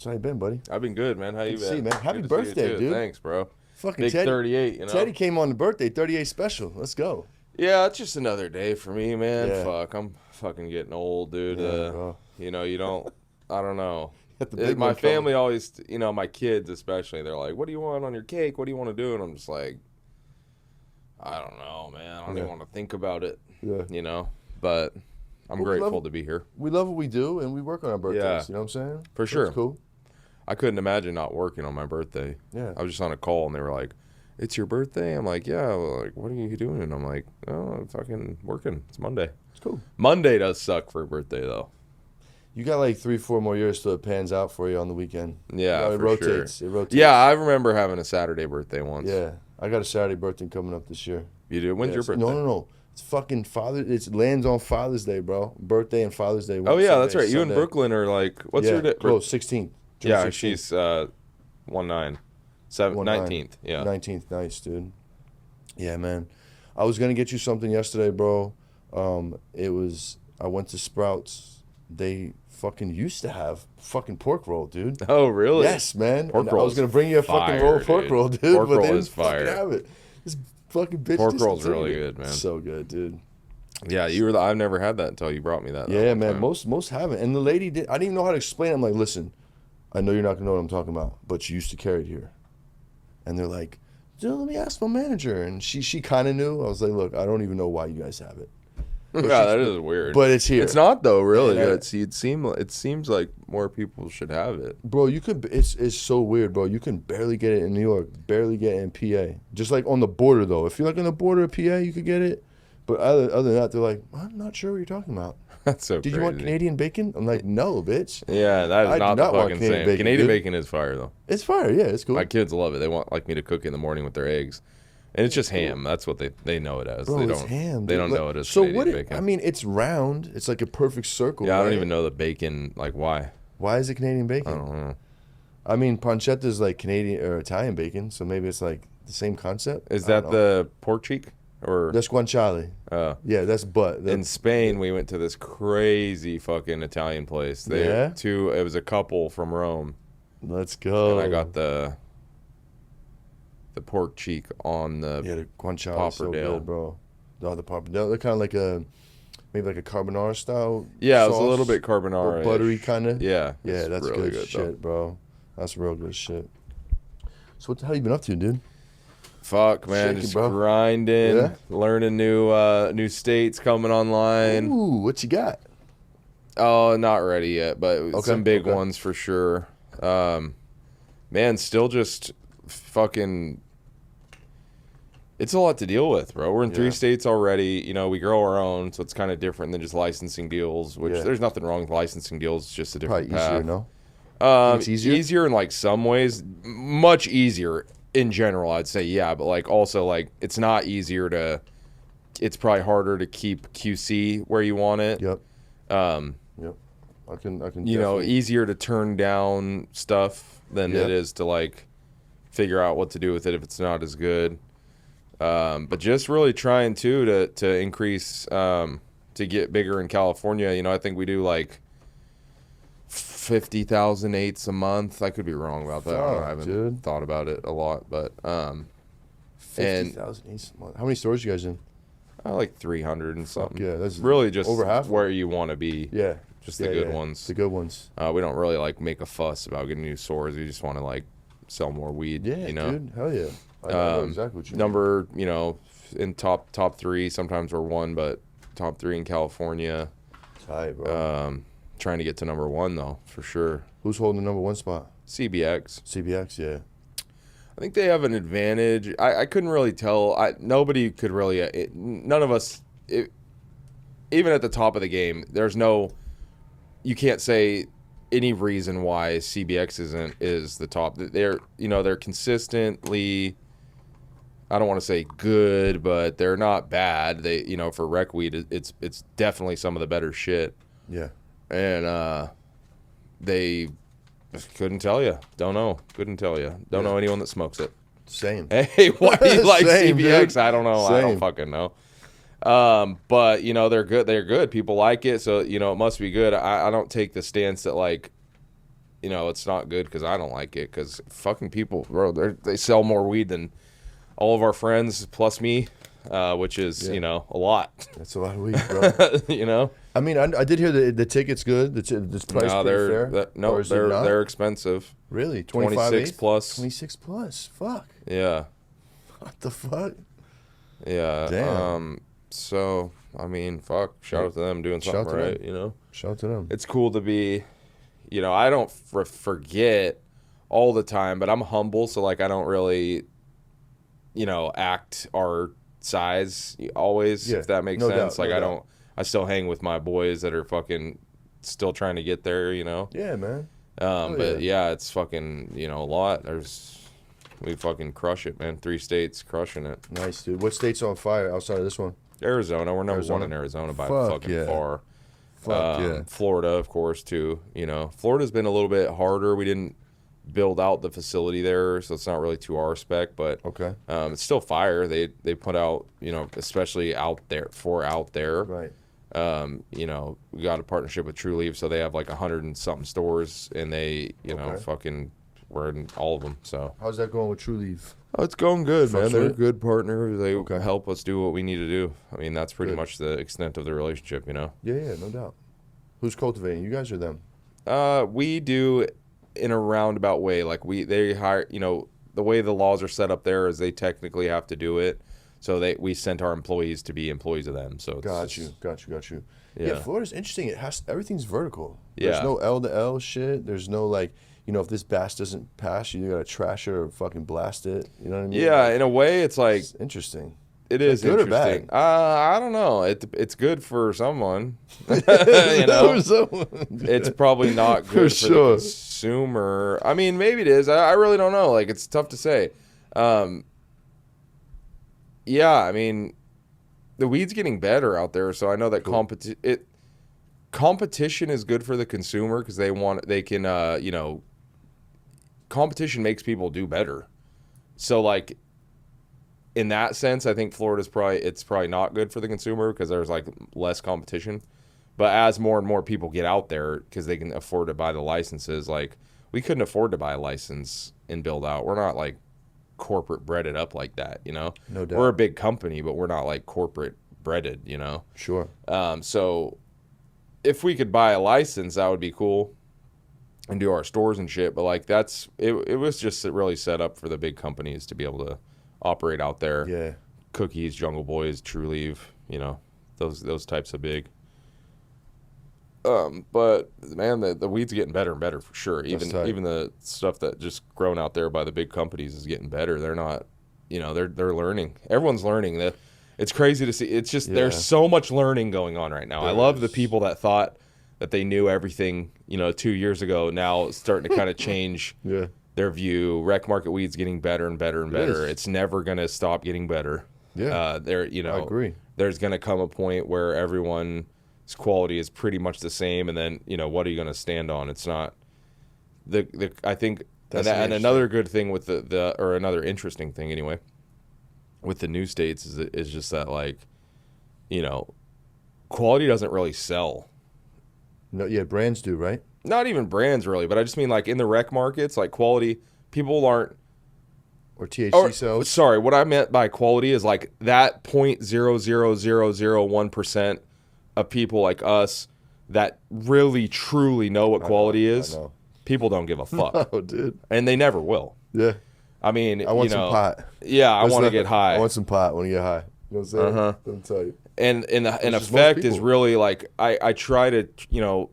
So how you been, buddy? I've been good, man. How you Good to been? see you, man. Happy Good to see you, birthday, too. dude. Thanks, bro. Fucking Big Teddy. 38, you know? Teddy came on the birthday, 38 special. Let's go. Yeah, it's just another day for me, man. Yeah. Fuck, I'm fucking getting old, dude. Yeah, bro. You know, you don't, I don't know. Got the big My one coming. family always, you know, my kids especially, they're like, what do you want on your cake? What do you want to do? And I'm just like, I don't know, man. I don't even want to think about it, Yeah. you know? But I'm Well, we grateful love- to be here. We love what we do, and we work on our birthdays. Yeah. You know what I'm saying? For So sure. It's cool. I couldn't imagine not working on my birthday. Yeah. I was just on a call, and they were like, it's your birthday? I'm like, yeah. Well, like, what are you doing? And I'm like, oh, I'm fucking working. It's Monday. It's cool. Monday does suck for a birthday, though. You got like 3-4 more years till it pans out for you on the weekend. Yeah, it for rotates. sure. It rotates. Yeah, I remember having a Saturday birthday once. Yeah. I got a Saturday birthday coming up this year. You do? When's your Yes. birthday? No. It's fucking It lands on Father's Day, bro. Birthday and Father's Day. Oh, yeah, that's right. You Sunday. and Brooklyn are like, what's yeah, your day? close, 16th. June Yeah, 16th. she's 19th. 19th. Yeah. 19th, nice, dude. Yeah, man. I was gonna get you something yesterday, bro. I went to Sprouts. They fucking used to have fucking pork roll, dude. Oh, really? Yes, man. Pork And I roll was is gonna bring you a fucking fire, roll of pork dude. roll, dude. Pork but roll they didn't is fire. fucking have it. This fucking bitch. Pork roll's really discontinued it. good, man. So good, dude. Yeah, I've never had that until you brought me that. Yeah, one man. time. Most haven't. And the lady did. I didn't even know how to explain it. I'm like, listen, I know you're not gonna know what I'm talking about, but you used to carry it here. And they're like, dude, let me ask my manager. And she kind of knew. I was like, look, I don't even know why you guys have it. But Yeah, that is weird. But it's here. It's not though, really. Yeah. It seems like more people should have it. Bro, you could. It's so weird, bro. You can barely get it in New York, barely get it in PA. Just like on the border, though. If you're like on the border of PA, you could get it. But other than that, they're like, I'm not sure what you're talking about. That's so Did crazy. you want Canadian bacon? I'm like, no, bitch. Yeah, that I is do not the not want fucking Canadian same. bacon, Canadian dude. bacon is fire though. It's fire, yeah, it's cool. My kids love it. They want like me to cook it in the morning with their eggs, and it's just ham. That's what they know it as. Bro, they it's don't ham. They dude. don't Like, know it as so Canadian what? bacon. I mean, it's round. It's like a perfect circle. Yeah, I don't right? even know the bacon. Like why? Why is it Canadian bacon? I don't know. I mean, pancetta is like Canadian or Italian bacon, so maybe it's like the same concept. Is I don't that know. the pork cheek or? That's guanciale. Yeah, that's butt. In Spain, we went to this crazy fucking Italian place. Yeah? It was a couple from Rome, Let's go. and I got the pork cheek on the. the guanciale is so Pappardelle. good, bro. No, the pappardelle. They're kind of like maybe like a carbonara style. Yeah, it was a sauce, little bit or carbonara, buttery kind of. Yeah, Yeah, it's that's really good, though. shit, bro. That's real good shit. So what the hell you been up to, dude? Fuck, man, Shaky, just bro. grinding, Yeah? learning new states coming online. Ooh, what you got? Oh, not ready yet, but some big okay. ones for sure. Man, still just fucking. It's a lot to deal with, bro. We're in 3 states already. You know, we grow our own, so it's kind of different than just licensing deals. Which there's nothing wrong with licensing deals. It's just a different Probably path. easier, no? It's Think it's easier? easier in like some ways, much easier in general. I'd say but like also like it's not easier to. It's probably harder to keep QC where you want it. Yep. Yep. I can. You know, definitely- easier to turn down stuff than it is to like figure out what to do with it if it's not as good. But just really trying to increase to get bigger in California. You know, I think we do like 50,000 eighths a month. I could be wrong about that. I haven't thought about it a lot, but 50,000 each month. How many stores you guys in? like 300 and something. Yeah, that's really just over half. where you want to be. Yeah. Just the good ones. The good ones. We don't really like make a fuss about getting new stores. We just want to like sell more weed. Yeah, you know? dude. Hell yeah. I know exactly what you mean. Number, you know, in top 3. Sometimes we're 1, but top 3 in California. Tight, bro. Trying to get to number 1 though, for sure. Who's holding the number 1 spot? CBX. CBX, yeah. I think they have an advantage. I couldn't really tell. Nobody could really. None of us. Even at the top of the game, there's no. You can't say any reason why CBX is the top. They're consistently. I don't want to say good, but they're not bad. They for rec weed, it's definitely some of the better shit. Yeah. And they couldn't tell you. Don't know. Couldn't tell you. Don't know anyone that smokes it. Same. Hey, why do you like Same, CBX? dude. I don't know. I Same. don't fucking know. But they're good. They're good. People like it, so it must be good. I don't take the stance that like you know, it's not good because I don't like it because fucking people, bro, they sell more weed than all of our friends plus me, which is, you know, a lot. That's a lot of weed, bro. You know? I mean, I did hear the ticket's good. The price No, pretty fair. they're expensive. Really? 26 plus. 26 plus. Fuck. Yeah. What the fuck? Yeah. Damn. So, I mean, fuck. Shout out to them doing something right, you know? Shout out to them. It's cool to be, you know, I don't forget all the time, but I'm humble, so, like, I don't really, you know, act our size always, if that makes sense. Like, I still hang with my boys that are fucking still trying to get there, you know? Yeah, man. But, yeah, it's fucking, you know, a lot. We fucking crush it, man. 3 states crushing it. Nice, dude. What state's on fire outside of this one? Arizona. We're number 1 in Arizona by fucking far. Fuck yeah. Florida, of course, too. You know, Florida's been a little bit harder. We didn't build out the facility there, so it's not really to our spec. But it's still fire. They put out, you know, especially out there. Right. You know, we got a partnership with True Leaf, so they have like 100 and something stores, and they, you know, fucking we're in all of them. So how's that going with True Leaf? Oh, it's going good, man. They're a good partner. They help us do what we need to do. I mean, that's pretty much the extent of the relationship, you know? Yeah, no doubt. Who's cultivating? You guys or them? We do in a roundabout way. Like, they hire, you know, the way the laws are set up there is they technically have to do it. So we sent our employees to be employees of them. So Got you. Yeah, Florida's interesting. Everything's vertical. Yeah. There's no L to L shit. There's no, like, you know, if this bass doesn't pass, you gotta trash it or fucking blast it. You know what I mean? Yeah, in a way, it's like it's interesting. It is good interesting. or bad? I don't know. It's good for someone. You know, it's probably not good for the consumer. I mean, maybe it is. I really don't know. Like, it's tough to say. Yeah, I mean, the weed's getting better out there, so I know that competition is good for the consumer because they can you know. Competition makes people do better. So, like, in that sense, I think Florida's probably not good for the consumer because there's, like, less competition. But as more and more people get out there because they can afford to buy the licenses, like, we couldn't afford to buy a license and build out. We're not, like, corporate breaded up like that, you know? No doubt. We're a big company, but we're not, like, corporate breaded, you know? Sure. So if we could buy a license, that would be cool. And do our stores and shit, but like it was just really set up for the big companies to be able to operate out there. Yeah. Cookies, Jungle Boys, True Leaf, you know, those types of big. But man, the weed's getting better and better for sure. Even the stuff that just grown out there by the big companies is getting better. They're not, you know, they're learning. Everyone's learning. It's crazy to see. It's just there's so much learning going on right now. I love the people that thought that they knew everything, you know, 2 years ago. Now it's starting to kind of change their view. Rec market weed's getting better and better and better. It's never going to stop getting better. Yeah. You know, I agree. There's going to come a point where everyone's quality is pretty much the same, and then, you know, what are you going to stand on? It's not I think and another good thing with or another interesting thing anyway with the new states is just that, like, you know, quality doesn't really sell. No, yeah, brands do, right? Not even brands really, but I just mean, like, in the rec markets, like, quality, people aren't. Or THC sales. Sorry, what I meant by quality is, like, that 0.00001% of people like us that really truly know what quality is. I know. People don't give a fuck. Oh, dude. And they never will. Yeah. I mean, I want some pot. Yeah, I want to get high. I want some pot when you get high. You know what I'm saying? Let me tell you. And an effect is really, like, I try to, you know,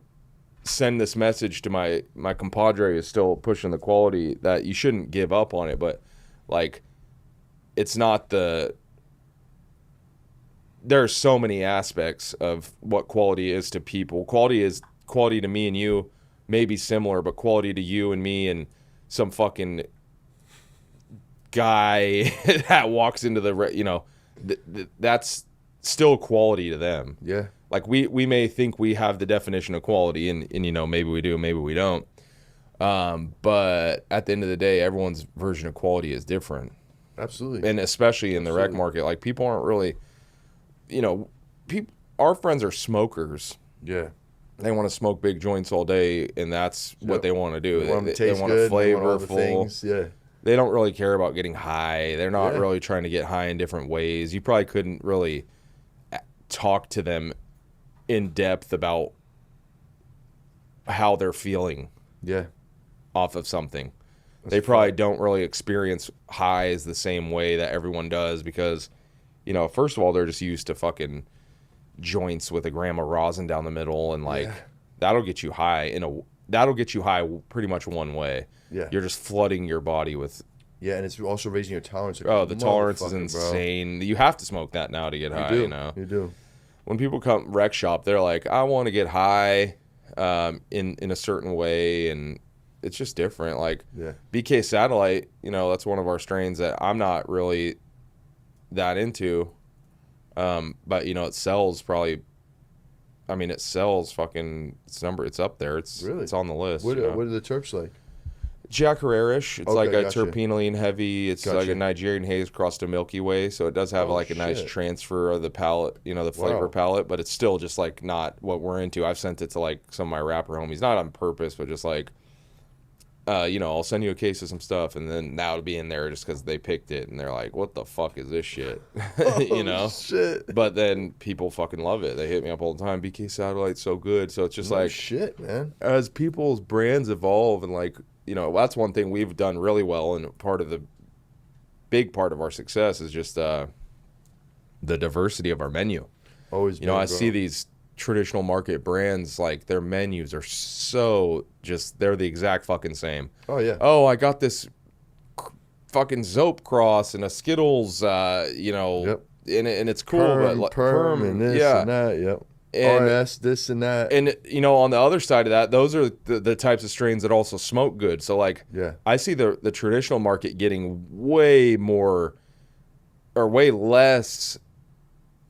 send this message to my compadre who's still pushing the quality that you shouldn't give up on it, but, like, it's not there are so many aspects of what quality is to people. Quality to me and you may be similar, but quality to you and me and some fucking guy that walks into the, you know, that's still quality to them. Yeah. Like, we may think we have the definition of quality, and you know, maybe we do, maybe we don't. But at the end of the day, everyone's version of quality is different. Absolutely. And especially in the rec market, like, people aren't really, you know, our friends are smokers. Yeah. They want to smoke big joints all day, and that's what they want to do. They want them to They taste want good. a They want all the flavorful. things. Yeah. They don't really care about getting high. They're not Yeah. really trying to get high in different ways. You probably couldn't really talk to them in depth about how they're feeling Yeah. off of something. They probably don't really experience highs the same way that everyone does because, you know, first of all, they're just used to fucking joints with a gram of rosin down the middle, and like that'll get you high pretty much one way. Yeah. You're just flooding your body with. Yeah, and it's also raising your tolerance. Oh, the tolerance is Motherfucker, insane. You have to smoke that now to get high. You know. You do. When people come rec shop, they're like, I want to get high, in a certain way, and it's just different. Like BK Satellite, you know, that's one of our strains that I'm not really that into. But you know, it sells probably. I mean, it sells fucking. It's up there. It's on the list. What you know? are the terps like? Jacarerish. It's like a gotcha. terpenoline heavy. It's like a Nigerian haze crossed to Milky Way, so it does have like a nice transfer of the palate, you know, the flavor palette. But it's still just like not what we're into. I've sent it to like some of my rapper homies, not on purpose, but just like. You know, I'll send you a case of some stuff, and then now it'll be in there just because they picked it, and they're like, "What the fuck is this shit?" You know. Shit. But then people fucking love it. They hit me up all the time. BK Satellite's so good. So it's just like shit, man. As people's brands evolve, and like, you know, that's one thing we've done really well, and big part of our success is just the diversity of our menu. Always. You know, I see these traditional market brands, like their menus are so they're the exact fucking same. Oh yeah. Oh, I got this fucking Zope cross and a Skittles, you know, and it's cool, but like perm and this and that, yep. And RS, this and that. And you know, on the other side of that, those are the types of strains that also smoke good. So like, I see the traditional market getting way more or way less,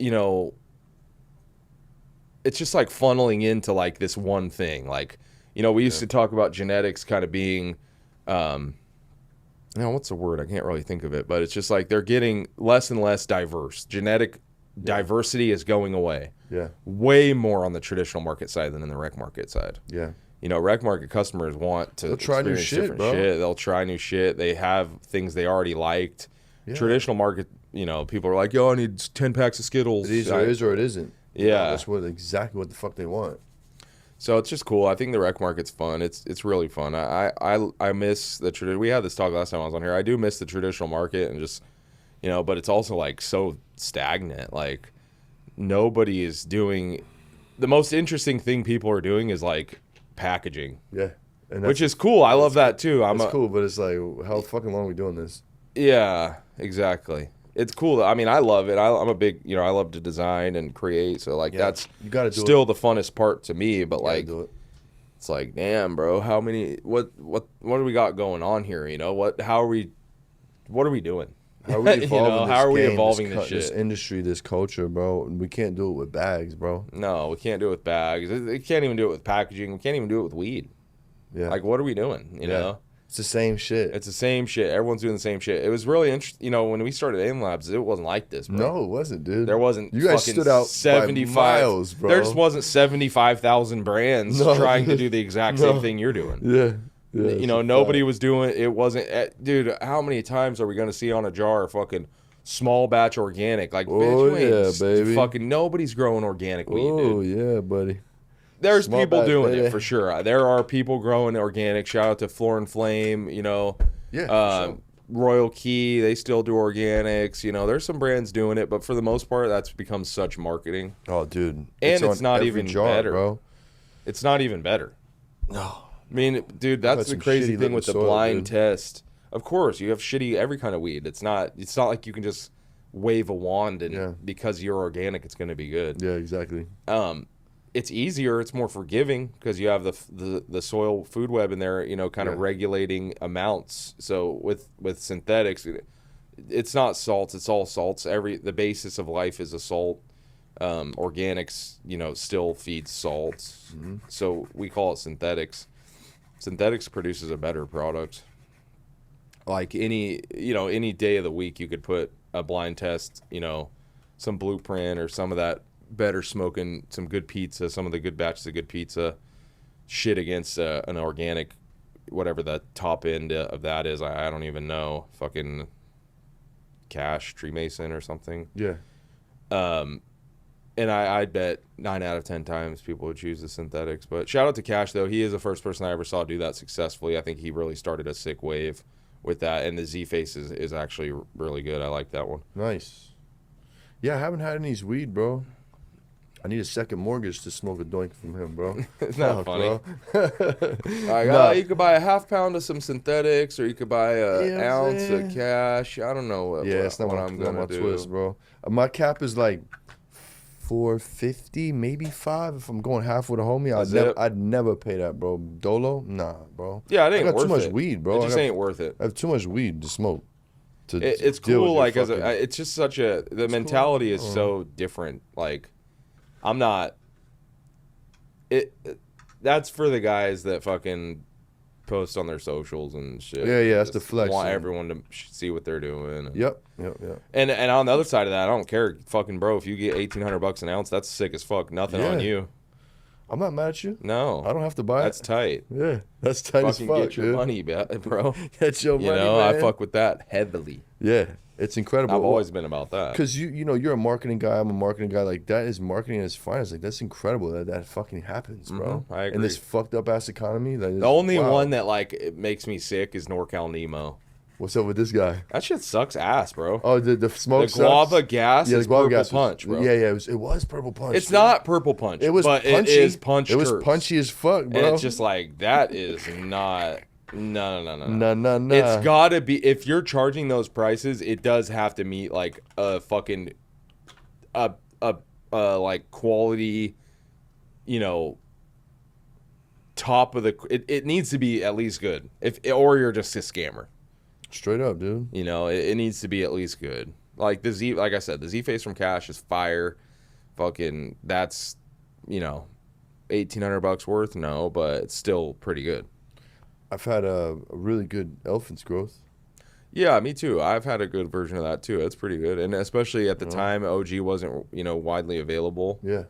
you know. It's just like funneling into like this one thing. Like, you know, we used to talk about genetics kind of being, what's the word? I can't really think of it, but it's just like they're getting less and less diverse. Genetic diversity is going away. Yeah. Way more on the traditional market side than in the rec market side. Yeah. You know, rec market customers want to try new shit, bro. They'll try new shit. They have things they already liked. Yeah. Traditional market, you know, people are like, yo, I need 10 packs of Skittles. It either is or it isn't. Yeah. That's exactly what the fuck they want. So it's just cool. I think the rec market's fun. It's really fun. I miss the tradition. We had this talk last time I was on here. I do miss the traditional market and just, you know, but it's also like so stagnant. Like nobody is doing the most interesting thing people are doing is like packaging. Yeah. Which is cool. I love that too. It's cool, but it's like, how fucking long are we doing this? Yeah, exactly. It's cool. I mean, I love it. I'm a big, you know, I love to design and create. So like that's you gotta do still the funnest part to me. But like, it's like, damn, bro, how many? What do we got going on here? You know, what are we doing? How are we evolving? You know, how are we evolving this shit? This industry, this culture, bro. We can't do it with bags, bro. No, we can't do it with bags. We can't even do it with packaging. We can't even do it with weed. Yeah. Like, what are we doing? You know. It's the same shit. It's the same shit. Everyone's doing the same shit. It was really interesting. You know, when we started AIM Labs, it wasn't like this, bro. No, it wasn't, dude. There wasn't. You guys stood out 75 miles, bro. There just wasn't 75,000 brands trying to do the exact same thing you're doing. Yeah. You know, nobody was doing. It wasn't. Dude, how many times are we gonna see on a jar fucking small batch organic? Like, bitch, baby. Fucking nobody's growing organic weed, dude. Oh yeah, buddy. There's people doing it for sure. There are people growing organic. Shout out to Floor and Flame, you know. Yeah. Royal Key, they still do organics. You know, there's some brands doing it, but for the most part, that's become such marketing. Oh, dude. And it's not even better. Bro. It's not even better. No. I mean, dude, that's the crazy thing with the blind test. Of course, you have shitty every kind of weed. It's not like you can just wave a wand and because you're organic, it's going to be good. Yeah, exactly. It's easier, it's more forgiving because you have the soil food web in there, you know, kind of regulating amounts. So with synthetics, it's not salts, it's all salts. The basis of life is a salt. Organics, you know, still feeds salts. Mm-hmm. So we call it synthetics. Synthetics produces a better product. Like any day of the week, you could put a blind test, you know, some blueprint or some of that better smoking some good pizza, some of the good batches of good pizza, shit against an organic, whatever the top end of that is. I don't even know. Fucking Cash, Tree Mason or something. Yeah. And I'd bet 9 out of 10 times people would choose the synthetics. But shout out to Cash, though. He is the first person I ever saw do that successfully. I think he really started a sick wave with that. And the Z-Face is actually really good. I like that one. Nice. Yeah, I haven't had any weed, bro. I need a second mortgage to smoke a doink from him, bro. It's not funny. Nah. You could buy a half pound of some synthetics, or you could buy an Yeah, ounce man. of Cash. I don't know what, Yeah, it's not what my, I'm not going my to do. twist, bro. My cap is like 450, maybe 5. If I'm going half with a homie, I'd never pay that, bro. Dolo? Nah, bro. Yeah, it ain't I got worth too much it. weed, bro. It just ain't worth it. I have too much weed to smoke. It's deal cool, with your like, fucking- it's just such a, the mentality cool. is so different. Like, I'm not, that's for the guys that fucking post on their socials and shit. Yeah, that's Just the flex. want everyone to see what they're doing. And, Yep. And on the other side of that, I don't care, fucking bro. If you get $1,800 an ounce, that's sick as fuck. Nothing on Yeah. you. I'm not mad at you. No, I don't have to buy that's it. tight. Yeah, that's tight as Fucking fuck, get your dude. money, bro. Get your money, You know, man. I fuck with that heavily. Yeah, it's incredible. I've always been about that. Because you know, you're a marketing guy. I'm a marketing guy. Like, that is marketing at its finest. Like, that's incredible that fucking happens, bro. I agree. In this fucked up ass economy. Like, The only wow. one that like it makes me sick is NorCal Nemo. What's up with this guy? That shit sucks ass, bro. Oh, the smoke. The guava sucks? gas Yeah, is the guava purple gas was- punch, bro. Yeah, it was purple punch. It's dude. not purple punch. It was but punchy. It is punch. It was terps. punchy as fuck, bro. And it's just like that is not. No. No. It's gotta be, if you're charging those prices, it does have to meet like a fucking like quality, you know, top of the. It needs to be at least good. Or you're just a scammer. Straight up, dude. You know, it needs to be at least good. Like like I said, the Z-Face from Cash is fire. Fucking, that's, you know, $1,800 worth. No, but it's still pretty good. I've had a really good elephant's growth. Yeah, me too. I've had a good version of that too. It's pretty good, and especially at the time, OG wasn't, you know, widely available. Yeah.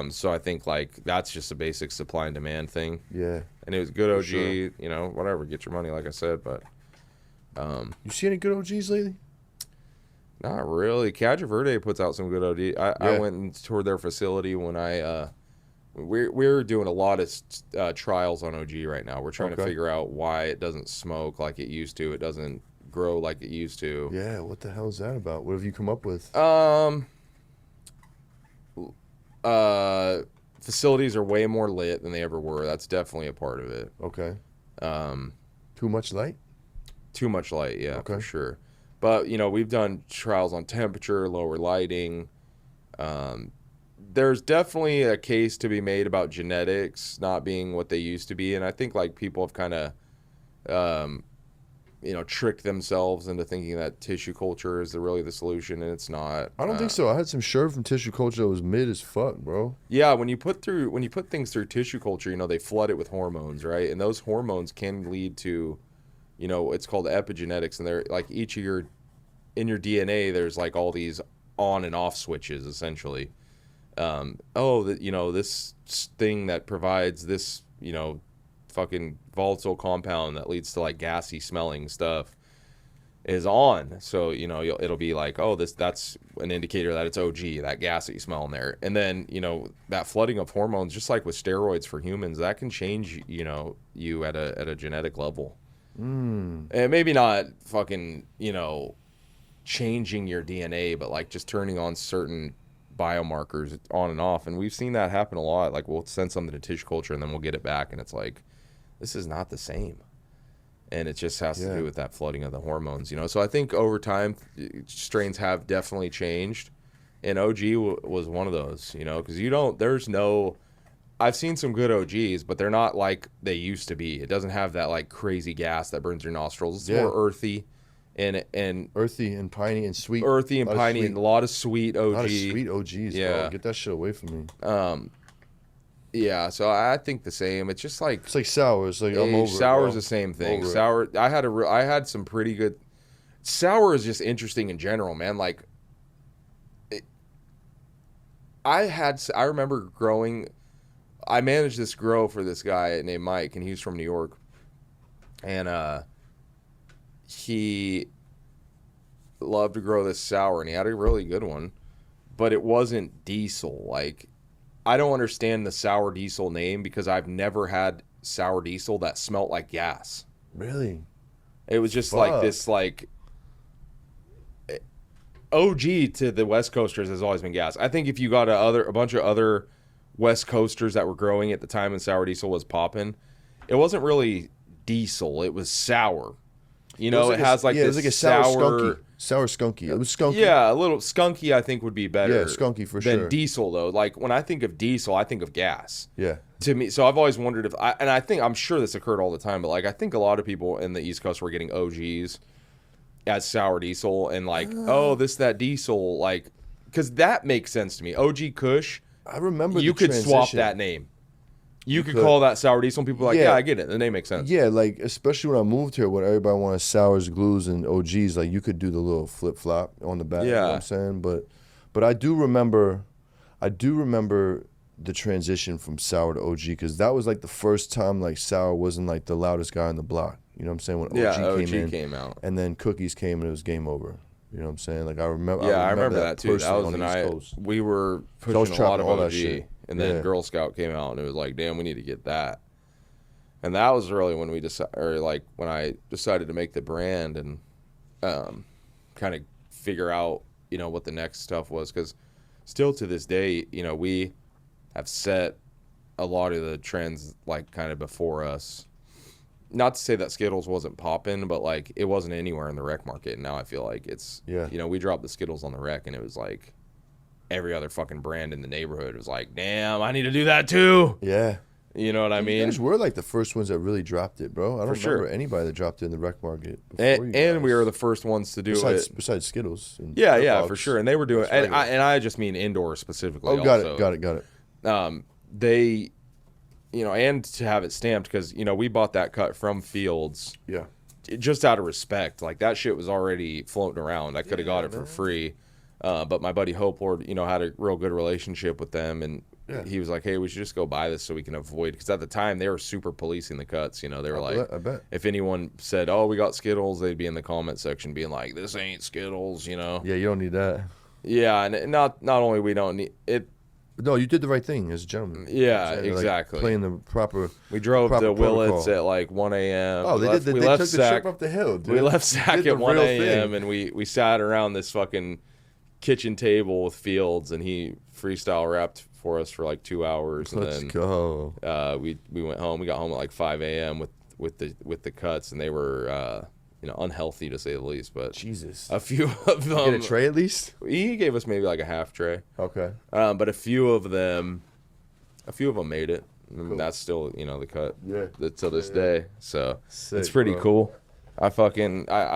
So I think like that's just a basic supply and demand thing. Yeah. And it was good OG. sure. You know, whatever, get your money, like I said, but. You see any good OGs lately? Not really. Cadre Verde puts out some good OD. I Yeah. went and toured their facility when we're doing a lot of trials on OG right now. We're trying to figure out why it doesn't smoke like it used to. It doesn't grow like it used to. Yeah. What the hell is that about? What have you come up with? Facilities are way more lit than they ever were. That's definitely a part of it. Okay. Too much light? Too much light, yeah, Okay. for sure. But, you know, we've done trials on temperature, lower lighting. There's definitely a case to be made about genetics not being what they used to be. And I think, like, people have kind of, you know, tricked themselves into thinking that tissue culture is really the solution, and it's not. I don't think so. I had some shirt from tissue culture that was mid as fuck, bro. Yeah, when you put things through tissue culture, you know, they flood it with hormones, right? And those hormones can lead to, you know, it's called epigenetics, and they're like in your DNA, there's like all these on and off switches essentially. You know, this thing that provides this, you know, fucking volatile compound that leads to like gassy smelling stuff is on. So, you know, it'll be like, oh, that's an indicator that it's OG, that gas that you smell in there. And then, you know, that flooding of hormones, just like with steroids for humans, that can change, you know, you at a genetic level. And maybe not fucking, you know, changing your DNA, but like just turning on certain biomarkers on and off. And we've seen that happen a lot. Like, we'll send something to tissue culture and then we'll get it back, and it's like, this is not the same. And it just has to do with that flooding of the hormones, you know. So I think over time, strains have definitely changed, and OG was one of those, you know, because I've seen some good OGs, but they're not like they used to be. It doesn't have that like crazy gas that burns your nostrils. It's more earthy, and Earthy and piney and sweet. earthy and piney, and a lot of sweet OG. A lot of sweet OGs, bro. Get that shit away from me. Yeah, so I think the same. It's just like It's like sour. It's like I'm over it, sour bro. is the same thing. Over it. Sour. I had some pretty good. Sour is just interesting in general, man. Like, I remember growing. I managed this grow for this guy named Mike, and he's from New York, and he loved to grow this sour, and he had a really good one, but it wasn't diesel. Like, I don't understand the sour diesel name because I've never had sour diesel that smelt like gas. Really? It was just like this, like, OG to the West Coasters has always been gas. I think if you got a bunch of other West Coasters that were growing at the time when sour diesel was popping, it wasn't really diesel. It was sour. You know, it has like it was this like a sour skunky. It was skunky. Yeah, a little skunky I think would be better. Yeah, skunky for than sure. diesel though. Like when I think of diesel, I think of gas. Yeah. To me, so I've always wondered I'm sure this occurred all the time, but like I think a lot of people in the East Coast were getting OGs as sour diesel and like, that diesel, like, because that makes sense to me. OG Kush. I remember you could transition. swap that name. You could call that sour diesel, and people are like, yeah, I get it. The name makes sense. Yeah, like, especially when I moved here, when everybody wanted sours, glues, and OGs, like, you could do the little flip-flop on the back, you know what I'm saying? But I do remember the transition from sour to OG, because that was, like, the first time, like, sour wasn't, like, the loudest guy on the block. You know what I'm saying? When OG came out. And then Cookies came, and it was game over. You know what I'm saying? Like, I remember that too. That was the night we were pushing a lot of OG. Shit. And then Girl Scout came out, and it was like, damn, we need to get that. And that was really when when I decided to make the brand and kind of figure out, you know, what the next stuff was. Because still to this day, you know, we have set a lot of the trends, like, kind of before us. Not to say that Skittles wasn't popping, but, like, it wasn't anywhere in the rec market. And now I feel like it's, you know, we dropped the Skittles on the rec, and it was like, every other fucking brand in the neighborhood was like, damn, I need to do that too. Yeah. You know what I mean? You guys were like the first ones that really dropped it, bro. I don't remember anybody that dropped it in the rec market before you guys. And we were the first ones to do it. Besides Skittles. Yeah, for sure. And they were doing, and I just mean indoor specifically. Oh, got it. They, you know, and to have it stamped, because, you know, we bought that cut from Fields. Yeah. Just out of respect. Like, that shit was already floating around. I could have got it for free. But my buddy Hope Lord, you know, had a real good relationship with them, and he was like, hey, we should just go buy this so we can avoid, because at the time they were super policing the cuts. You know, they were I bet. If anyone said, oh, we got Skittles, they'd be in the comment section being like, this ain't Skittles, you know. Yeah, you don't need that. Yeah, and not only we don't need it. No, you did the right thing as a gentleman. Yeah, exactly. Like, playing the proper. We drove to Willits protocol. at like 1 a.m. Oh, they took the trip up the hill, dude. We left Sac at 1 a.m. and we sat around this fucking kitchen table with Fields, and he freestyle rapped for us for like 2 hours, and Let's go. We went home. We got home at like 5 a.m. with the cuts, and they were you know, unhealthy to say the least. But Jesus, a few of them. Get a tray at least. He gave us maybe like a half tray. Okay. But a few of them made it. Cool. That's still, you know, the cut. Yeah. To this day. So sick, it's pretty bro. cool. I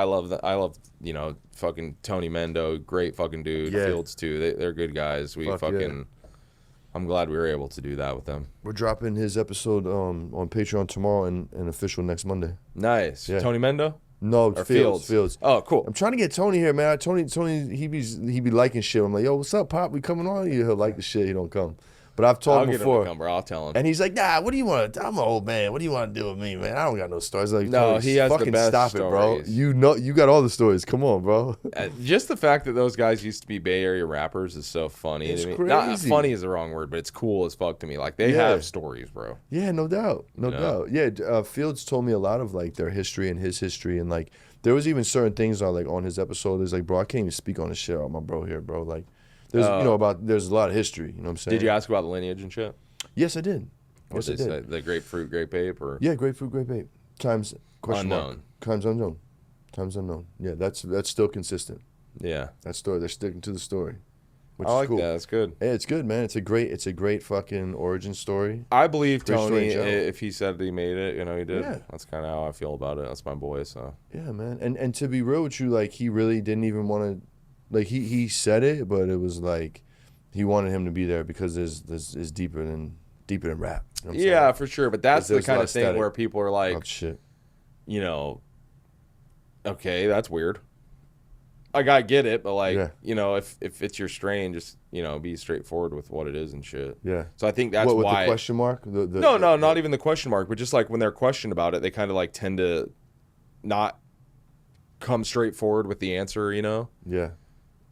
love that. I love, you know, fucking Tony Mendo, great fucking dude. Yeah. Fields too. They're good guys. I'm glad we were able to do that with them. We're dropping his episode on Patreon tomorrow and official next Monday. Nice. Yeah. Tony Mendo? No, Fields. Oh, cool. I'm trying to get Tony here, man. Tony, he be liking shit. I'm like, yo, what's up, Pop? We coming on? He'll like the shit. He don't come. But I've told him before. I'll get him to come, bro. I'll tell him. And he's like, nah, what do you want? I'm an old man. What do you want to do with me, man? I don't got no stories. Like, no, he has fucking the best stop stories. It, bro. You know, you got all the stories. Come on, bro. Just the fact that those guys used to be Bay Area rappers is so funny. It's to me. crazy. Not funny is the wrong word, but it's cool as fuck to me. Like, they have stories, bro. Yeah, no doubt. No doubt. Yeah, Fields told me a lot of, like, their history and his history. And, like, there was even certain things on his episode. There's like, bro, I can't even speak on this shit on my bro here, bro. Like, there's, there's a lot of history. You know what I'm saying? Did you ask about the lineage and shit? Yes, I did. What did they say? The grapefruit, grape ape, or yeah, grapefruit, grape ape. Times question unknown. Mark. Times unknown. Times unknown. Yeah, that's still consistent. Yeah, that story. They're sticking to the story. Which I like is cool. that. That's good. Yeah, it's good, man. It's a great fucking origin story. I believe Great Tony. story, if he said he made it, you know, he did. Yeah. That's kind of how I feel about it. That's my boy. So yeah, man. And to be real with you, like, he really didn't even want to. Like, he said it, but it was like he wanted him to be there because there's deeper than rap. You know what I'm saying? For sure. But that's the kind of thing where people are like, shit. You know, okay, that's weird. like I get it, but like, Yeah. you know, if it's your strain, just, you know, be straightforward with what it is and shit. Yeah. So I think that's What with why. the question mark? No, not even the question mark, but just like when they're questioned about it, they kind of like tend to not come straight forward with the answer, you know? Yeah.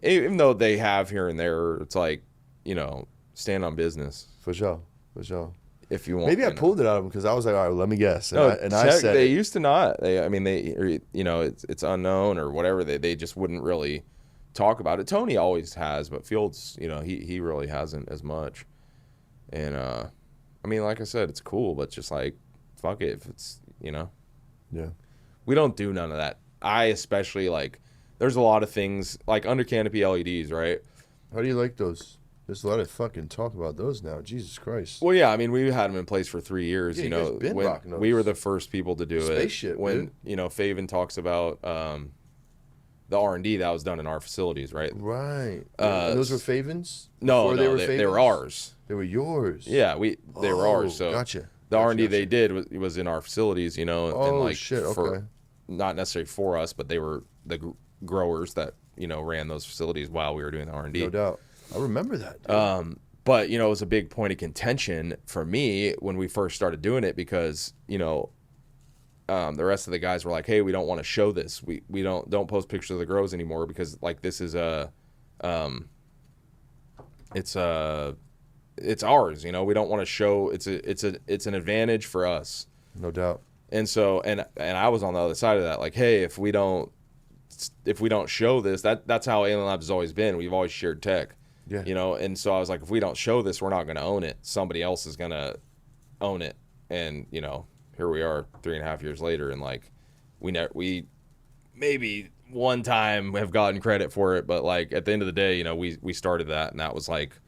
Even though they have here and there, it's like, you know, stand on business For sure. For sure. if you want. Maybe I pulled it out of them because I was like, all right, well, let me guess. And, No, I said they it. used to not. I mean, you know, it's unknown or whatever. They just wouldn't really talk about it. Tony always has, but Fields, you know, he really hasn't as much. And I mean, like I said, it's cool, but just like, fuck it, if it's, you know. Yeah. We don't do none of that. I especially like. There's a lot of things like under canopy LEDs, right? How do you like those? There's a lot of fucking talk about those now. Jesus Christ. Well, yeah, I mean, we had them in place for 3 years. Yeah, you you guys know, been when rocking those. we were the first people to do Spaceship, it. When dude. you know, Faven talks about the R&D that was done in our facilities, right? Right. And those were Favens? No, Before they were Favens? ours. They were yours. Yeah, they were ours. So gotcha. the R&D they did was in our facilities, you know, and Oh, like shit, okay. for not necessarily for us, but they were the growers that, you know, ran those facilities while we were doing the R&D. No doubt. I remember that. Dude. But, you know, it was a big point of contention for me when we first started doing it because, you know, the rest of the guys were like, hey, we don't want to show this. We don't post pictures of the grows anymore because, like, this is it's ours, you know. We don't want to show it's an advantage for us. No doubt. And so and I was on the other side of that, like, hey, if we don't show this, that's how Alien Labs has always been. We've always shared tech. Yeah. You know, and so I was like, if we don't show this, we're not going to own it. Somebody else is going to own it. And, you know, here we are 3.5 years later. And like, we maybe one time have gotten credit for it. But like at the end of the day, you know, we started that. And that was like,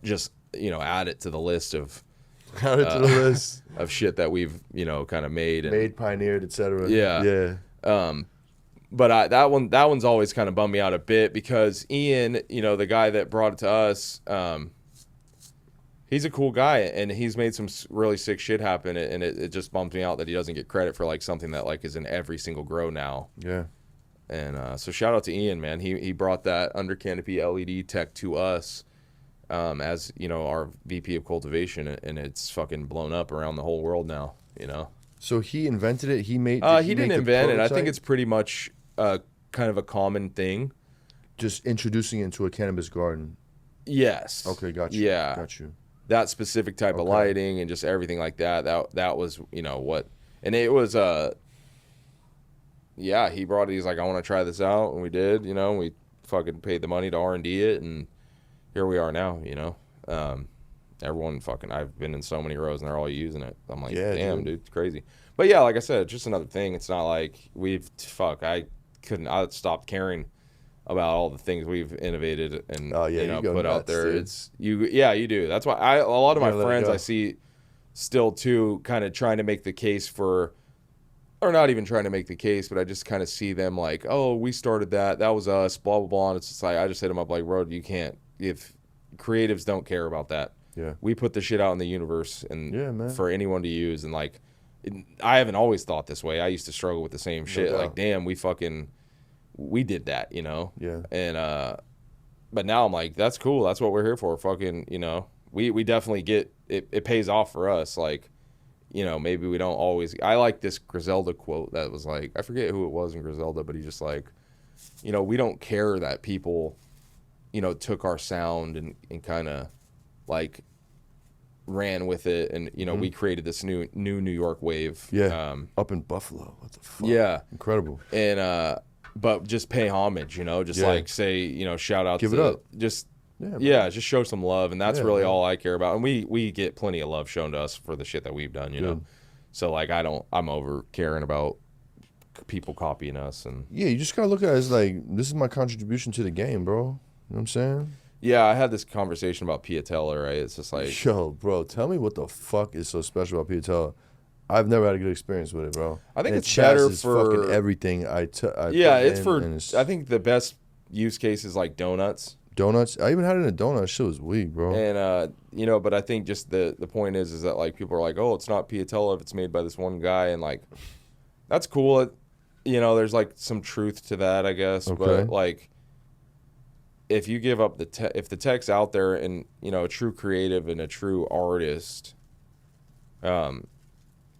just, you know, add it to the list of, Add it to the list. of shit that we've, you know, kind of made, pioneered, etc. Yeah. Yeah. But that one's always kind of bummed me out a bit because Ian, you know, the guy that brought it to us, he's a cool guy and he's made some really sick shit happen. And it just bums me out that he doesn't get credit for like something that like is in every single grow now. Yeah. And so shout out to Ian, man. He brought that under canopy LED tech to us as, you know, our VP of cultivation, and it's fucking blown up around the whole world now, you know. So he invented it. He made. He didn't invent it. I think it's pretty much kind of a common thing. Just introducing it into a cannabis garden. Yes. Okay, got you. Yeah. Got you. That specific type of lighting and just everything like that. That was, you know, what, and it was yeah, he brought it. He's like, I want to try this out, and we did. You know, we fucking paid the money to R&D it, and here we are now. You know, everyone fucking. I've been in so many rows, and they're all using it. I'm like, Yeah, damn, dude, it's crazy. But yeah, like I said, it's just another thing. It's not like I stopped caring about all the things we've innovated and you know, put out there. Dude. It's you do. That's why a lot of my friends I see still too kind of trying to make the case for, or not even trying to make the case, but I just kind of see them like, oh, we started that was us, blah blah blah. And it's just like I just hit them up like, bro, you can't, if creatives don't care about that. Yeah. We put the shit out in the universe and man. for anyone to use, and like I haven't always thought this way. I used to struggle with the same shit. Like, damn, we did that, you know? Yeah. And, but now I'm like, that's cool. That's what we're here for. Fucking, you know, we definitely get, it pays off for us. Like, you know, maybe we don't always, I like this Griselda quote that was like, I forget who it was in Griselda, but he just like, you know, we don't care that people, you know, took our sound and kind of like ran with it. And, you know, we created this new New York wave. Yeah. Up in Buffalo. What the fuck? Yeah. Incredible. And, but just pay homage, you know, just like say, you know, shout out Give to it up. Just just show some love, and that's really all I care about. And we get plenty of love shown to us for the shit that we've done, you know. So like I'm over caring about people copying us. And you just gotta look at it as like, this is my contribution to the game, bro. You know what I'm saying? Yeah, I had this conversation about Piatella, right? It's just like, yo, bro, tell me what the fuck is so special about Piatella. I've never had a good experience with it, bro. I think and it's better for fucking everything. I think the best use case is like donuts. Donuts. I even had it in a donut. Shit was weak, bro. And you know, but I think just the point is that like people are like, oh, it's not Piatella if it's made by this one guy, and like that's cool. there's like some truth to that, I guess. Okay. But like, if you give up if the tech's out there and a true creative and a true artist,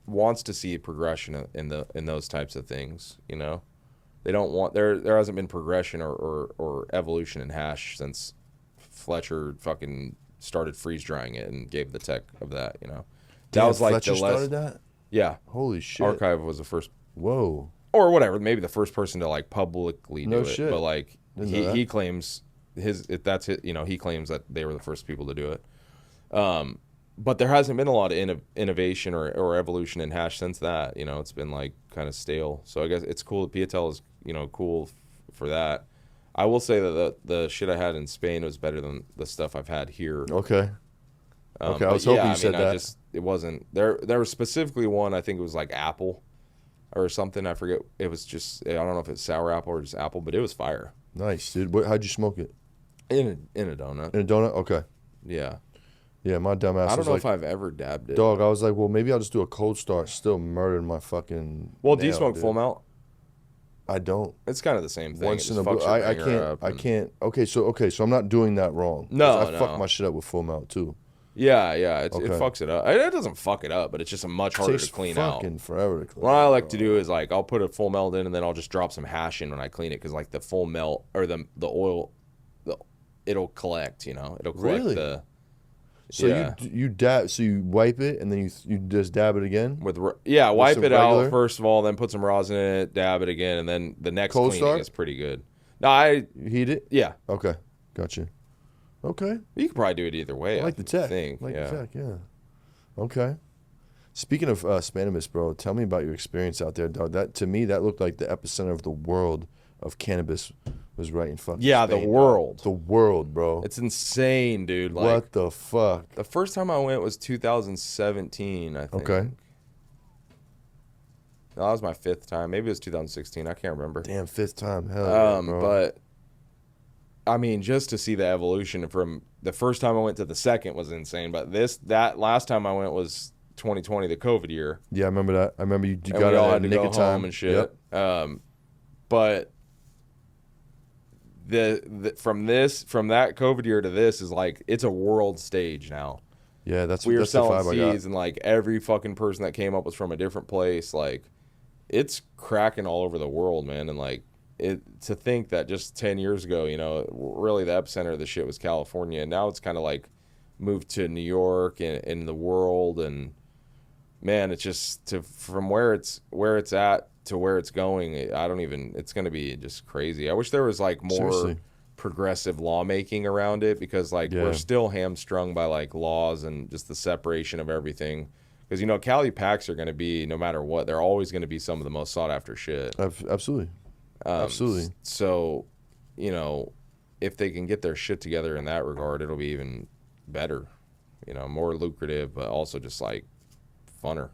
wants to see progression in those types of things, they don't want there hasn't been progression or evolution in hash since Fletcher fucking started freeze drying it and gave the tech of that. That Damn, was like Fletcher started that. Yeah. Holy shit. Archive was the first. Whoa. Or whatever, maybe the first person to like publicly do No it. shit. But like Didn't know that. he claims that's it. He claims that they were the first people to do it. But there hasn't been a lot of innovation or evolution in hash since that. It's been like kind of stale. So I guess it's cool that Piatel is cool for that. I will say that the shit I had in Spain was better than the stuff I've had here. Okay. Okay, I was hoping you said that. It wasn't there. There was specifically one. I think it was like apple, or something. I forget. It was just. I don't know if it's sour apple or just apple, but it was fire. Nice, dude. How'd you smoke it? In a donut. In a donut. Okay. Yeah. Yeah, my dumb ass. I don't was know like, if I've ever dabbed it. dog. I was like, well, maybe I'll just do a cold start. Still murdered my fucking. Well, do you nail, smoke dude. full melt? I don't. It's kind of the same thing. Once It in a just fucks blue. your I banger can't. up I and- can't. Okay, so I'm not doing that wrong. No, 'Cause I fuck no. my shit up with full melt too. Yeah. It Okay. fucks it up. It doesn't fuck it up, but it's just much harder Takes to clean out. fucking forever to clean. What I like bro. to do is like I'll put a full melt in and then I'll just drop some hash in when I clean it because like the full melt or the oil, it'll collect. It'll collect Really? the. So yeah. you dab. So you wipe it and then you just dab it again. Wipe some it out regular? first of all, then put some rosin in it, dab it again, and then the next Cold cleaning start? is pretty good. No, You heat it. yeah, Okay, gotcha. Okay, you could probably do it either way. I like the tech. Think. Like Yeah. the tech. Yeah. Okay. Speaking of Cannabis, bro, tell me about your experience out there, dog. That to me, that looked like the epicenter of the world of cannabis was right in fucking Yeah, Spain, the dog. world. The world, bro. It's insane, dude. Like What the fuck? the first time I went was 2017, I think. Okay. No, that was my 5th time. Maybe it was 2016. I can't remember. Damn, 5th time. Hell yeah, bro. But I mean, just to see the evolution from the first time I went to the second was insane. But that last time I went was 2020, the COVID year. Yeah, I remember that. I remember you And got we all out had at to nick go of time home and shit. Yep. But from that COVID year to this is like it's a world stage now. Yeah, that's We were that's the selling vibe I got. seeds and like every fucking person that came up was from a different place. Like it's cracking all over the world, man. And like to think that just 10 years ago, really the epicenter of the shit was California, and now it's kind of like moved to New York and the world. And man, it's just from where it's at to where it's going. It's going to be just crazy. I wish there was like more Seriously. progressive lawmaking around it, because like Yeah. we're still hamstrung by like laws and just the separation of everything. Because Cali packs are going to be, no matter what, they're always going to be some of the most sought after shit. Absolutely. Absolutely. So, if they can get their shit together in that regard, it'll be even better. More lucrative, but also just like funner.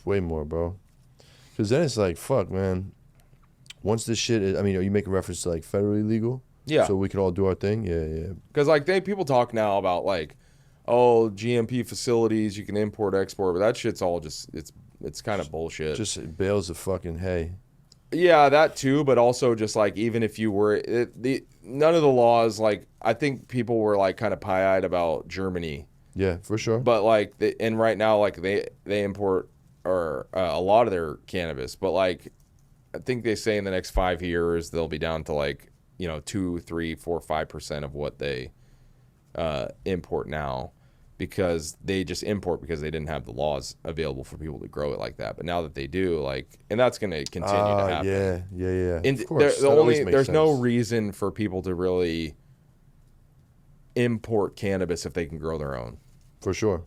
Way more, bro. Because then it's like, fuck, man. Once this shit is, are you making reference to like federally legal? Yeah. So we can all do our thing? Yeah. Because like people talk now about like, oh, GMP facilities, you can import, export, but that shit's all just it's kind of bullshit. Just bales of fucking hay. Yeah, that too, but also just like even if you were none of the laws, like I think people were like kind of pie-eyed about Germany, Yeah, for sure. but like and right now like they import or a lot of their cannabis, but like I think they say in the next 5 years they'll be down to like 2, 3, 4, 5% of what they import now, because they just import because they didn't have the laws available for people to grow it like that. But now that they do, like, and that's going to continue to happen. Yeah. And Of course. there's no reason for people to really import cannabis if they can grow their own. For sure.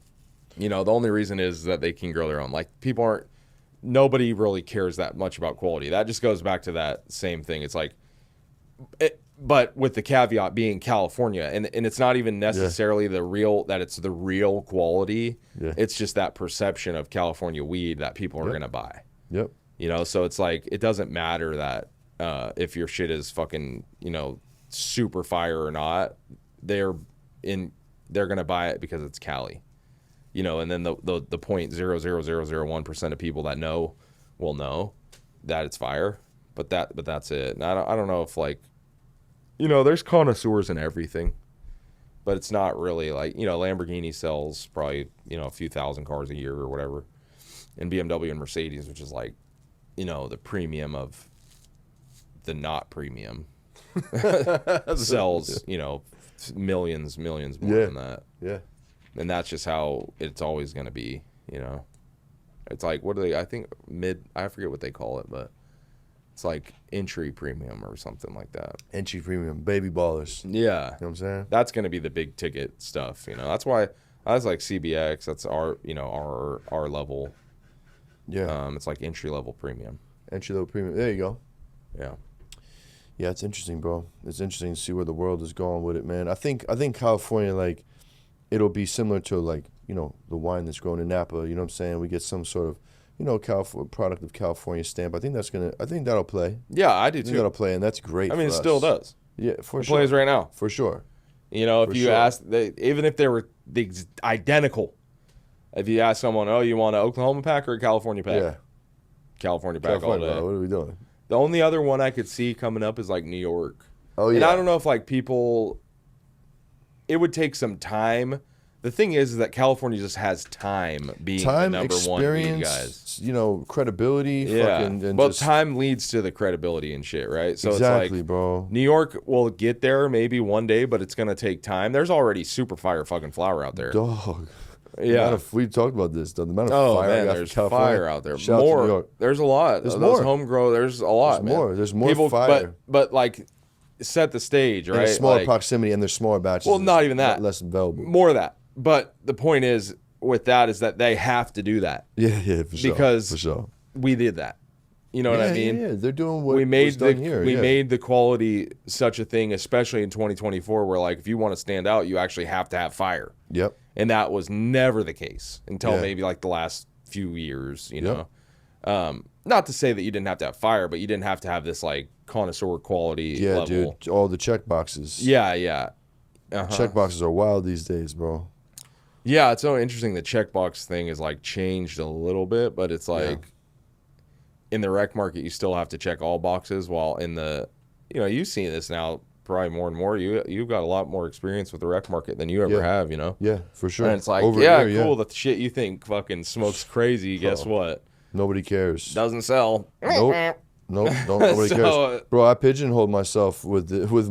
The only reason is that they can grow their own. Like nobody really cares that much about quality. That just goes back to that same thing. It's like, but with the caveat being California, and it's not even necessarily it's the real quality. Yeah. It's just that perception of California weed that people are gonna buy. Yep. So it's like it doesn't matter that if your shit is fucking super fire or not, they're gonna buy it because it's Cali. And then the 0.00001% of people that know will know. that it's fire, but that's it. And I don't know if like, you know, there's connoisseurs in everything, but it's not really like, you know, Lamborghini sells probably, you know, a few thousand cars a year or whatever, and BMW and Mercedes, which is like, you know, the premium of the not premium, sells, you know, millions more than that. Yeah. And that's just how it's always going to be, you know. It's like, what do they, I think I forget what they call it, but it's like entry premium or something like that. Entry premium, baby ballers. Yeah. You know what I'm saying? That's going to be the big ticket stuff, you know. That's why I was like CBX, that's our, you know, our level. Yeah. It's like entry level premium. Entry level premium. There you go. Yeah. Yeah, it's interesting, bro. It's interesting to see where the world is going with it, man. I think California, like, it'll be similar to, like, you know, the wine that's grown in Napa. You know what I'm saying? We get some sort of, you know, product of California stamp. I think that'll play. Yeah, I do I think too. that'll play, and that's great. I mean, it for still us. does. Yeah, for It sure. plays right now. For sure. You know, if For you sure. ask, even if they were identical, if you ask someone, oh, you want an Oklahoma pack or a California pack? Yeah. California pack California, all day. bro, what are we doing? The only other one I could see coming up is like New York. Oh, yeah. And I don't know if like people, it would take some time. The thing is that California just has time being the number one weed guys. Experience, you know, credibility. Yeah. Fucking, and Well, just, time leads to the credibility and shit, right? So exactly, it's like, bro. New York will get there maybe one day, but it's going to take time. There's already super fire fucking flower out there. Dog. Yeah. We talked about this, though. The amount of Oh, fire I man, got there's from California. fire out there. Shout out to New More. York. There's a lot. There's Those more. home grow, there's a lot, There's man. more. There's more fire. But like, set the stage, In right? a smaller Like, proximity, and there's smaller batches. Well, not even that. Less available. more of that. But the point is, with that, is that they have to do that. Yeah, for sure. Because for sure. We did that. You know what I mean? Yeah, they're doing what we made was done here. we made the quality such a thing, especially in 2024, where like if you want to stand out, you actually have to have fire. Yep. And that was never the case until Yeah. maybe like the last few years, you Yep. know. Not to say that you didn't have to have fire, but you didn't have to have this like connoisseur quality Yeah, level. dude. All the check boxes. Yeah. Uh-huh. Check boxes are wild these days, bro. Yeah, it's so interesting. The checkbox thing is like changed a little bit, but it's like in the rec market, you still have to check all boxes. While in the, you know, you've seen this now probably more and more. You've got a lot more experience with the rec market than you ever have. You know. Yeah, for sure. And it's like, Over yeah, here, cool. The shit you think fucking smokes crazy. Guess what? Nobody cares. Doesn't sell. Nope. Nope. Nobody cares. Bro, I pigeonholed myself with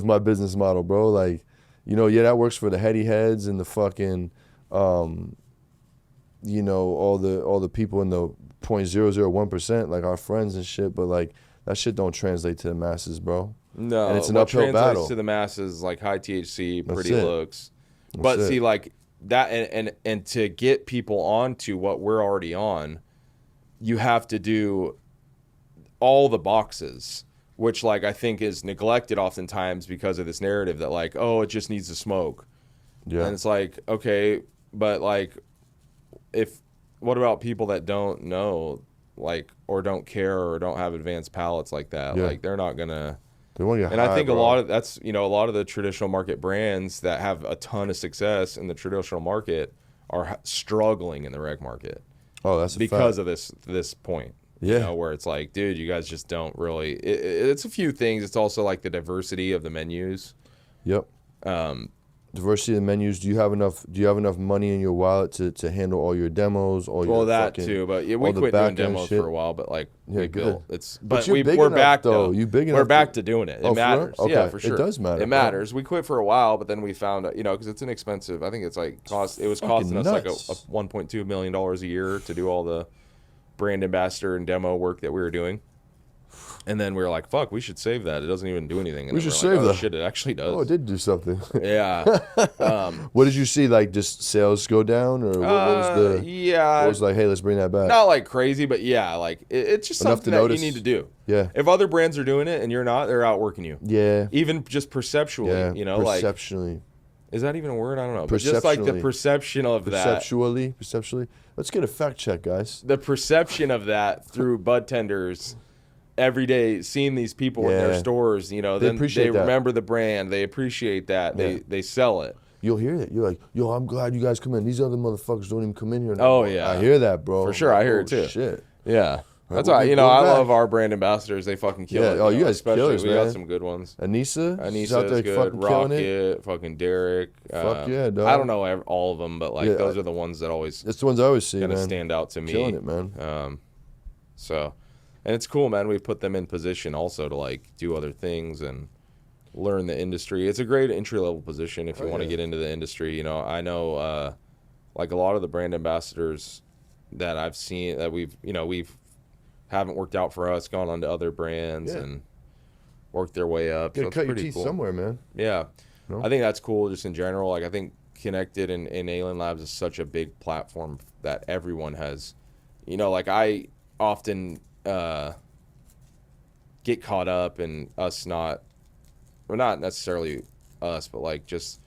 my business model, bro. Like, you know, yeah, that works for the heady heads and the fucking, you know, all the people in the 0.001%, like our friends and shit. But like that shit don't translate to the masses, bro. No, and it's an what uphill translates battle to the masses like high THC, That's pretty it. looks. That's But it. see, like that, and to get people onto what we're already on, you have to do all the boxes, which like I think is neglected oftentimes because of this narrative that like, oh, it just needs to smoke. Yeah. And it's like, okay, but like, what about people that don't know, like, or don't care or don't have advanced palates like that? Yeah. Like, they're not gonna. They want to get And high, I think bro. a lot of that's, you know, a lot of the traditional market brands that have a ton of success in the traditional market are struggling in the rec market Oh, that's a because fact. of this point. Yeah. You know, where it's like, dude, you guys just don't really. It's a few things. It's also like the diversity of the menus. Yep. Diversity of the menus. Do you have enough money in your wallet to handle all your demos? All your Well, that fucking, too, but yeah, all we the quit doing back-end demos shit? for a while. But like, Yeah, we good. built it's. But But you're big we're enough, back though. though. You big We're enough back to- to doing it. It Oh, for real? matters. Okay. Yeah, for It sure. does matter, It bro. matters. We quit for a while, but then we found, you know, because it's inexpensive. I think it's like it was costing us like a nuts. $1.2 million a year to do all the brand ambassador and demo work that we were doing. And then we were like, fuck, we should save that. It doesn't even do anything. And We then should we're like, save oh, that. shit, it actually does. Oh, it did do something. Yeah. What did you see? Like just sales go down, or what was the? Yeah. What was like? Hey, let's bring that back. Not like crazy, but yeah, like it's just Enough something to that notice. you need to do. Yeah. If other brands are doing it and you're not, they're outworking you. Yeah. Even just perceptually, Yeah. you know, like, Perceptionally. is that even a word? I don't know. But just like the Perceptually. perception of that. Perceptually. Let's get a fact check, guys. The perception of that through bud tenders every day, seeing these people in their Yeah. stores, you know, They then appreciate they that. remember the brand, they appreciate that, Yeah. they sell it. You'll hear it. You're like, yo, I'm glad you guys come in. These other motherfuckers don't even come in here. Oh, anymore. yeah. I hear that, bro. For sure, I hear Oh, it too. Shit. Yeah. That's why, you know, I love our brand ambassadors. They fucking kill it. Oh, you guys especially killers, we man. got some good ones. Anissa, she's out there good. fucking killing it. Rocket, fucking Derek. Fuck yeah, dog. I don't know all of them, but like those are the ones that always. That's the ones I always see, kind of man. stand out to me. Killing it, man. So, and it's cool, man. We've put them in position also to like do other things and learn the industry. It's a great entry level position if you want to get into the industry. You know, I know like a lot of the brand ambassadors that I've seen that we've haven't worked out for us, gone on to other brands and worked their way up. You gotta cut your teeth cool. somewhere, man. Yeah. No? I think that's cool just in general. Like I think Connected and Alien Labs is such a big platform that everyone has, you know, like I often get caught up in us not necessarily us, but like just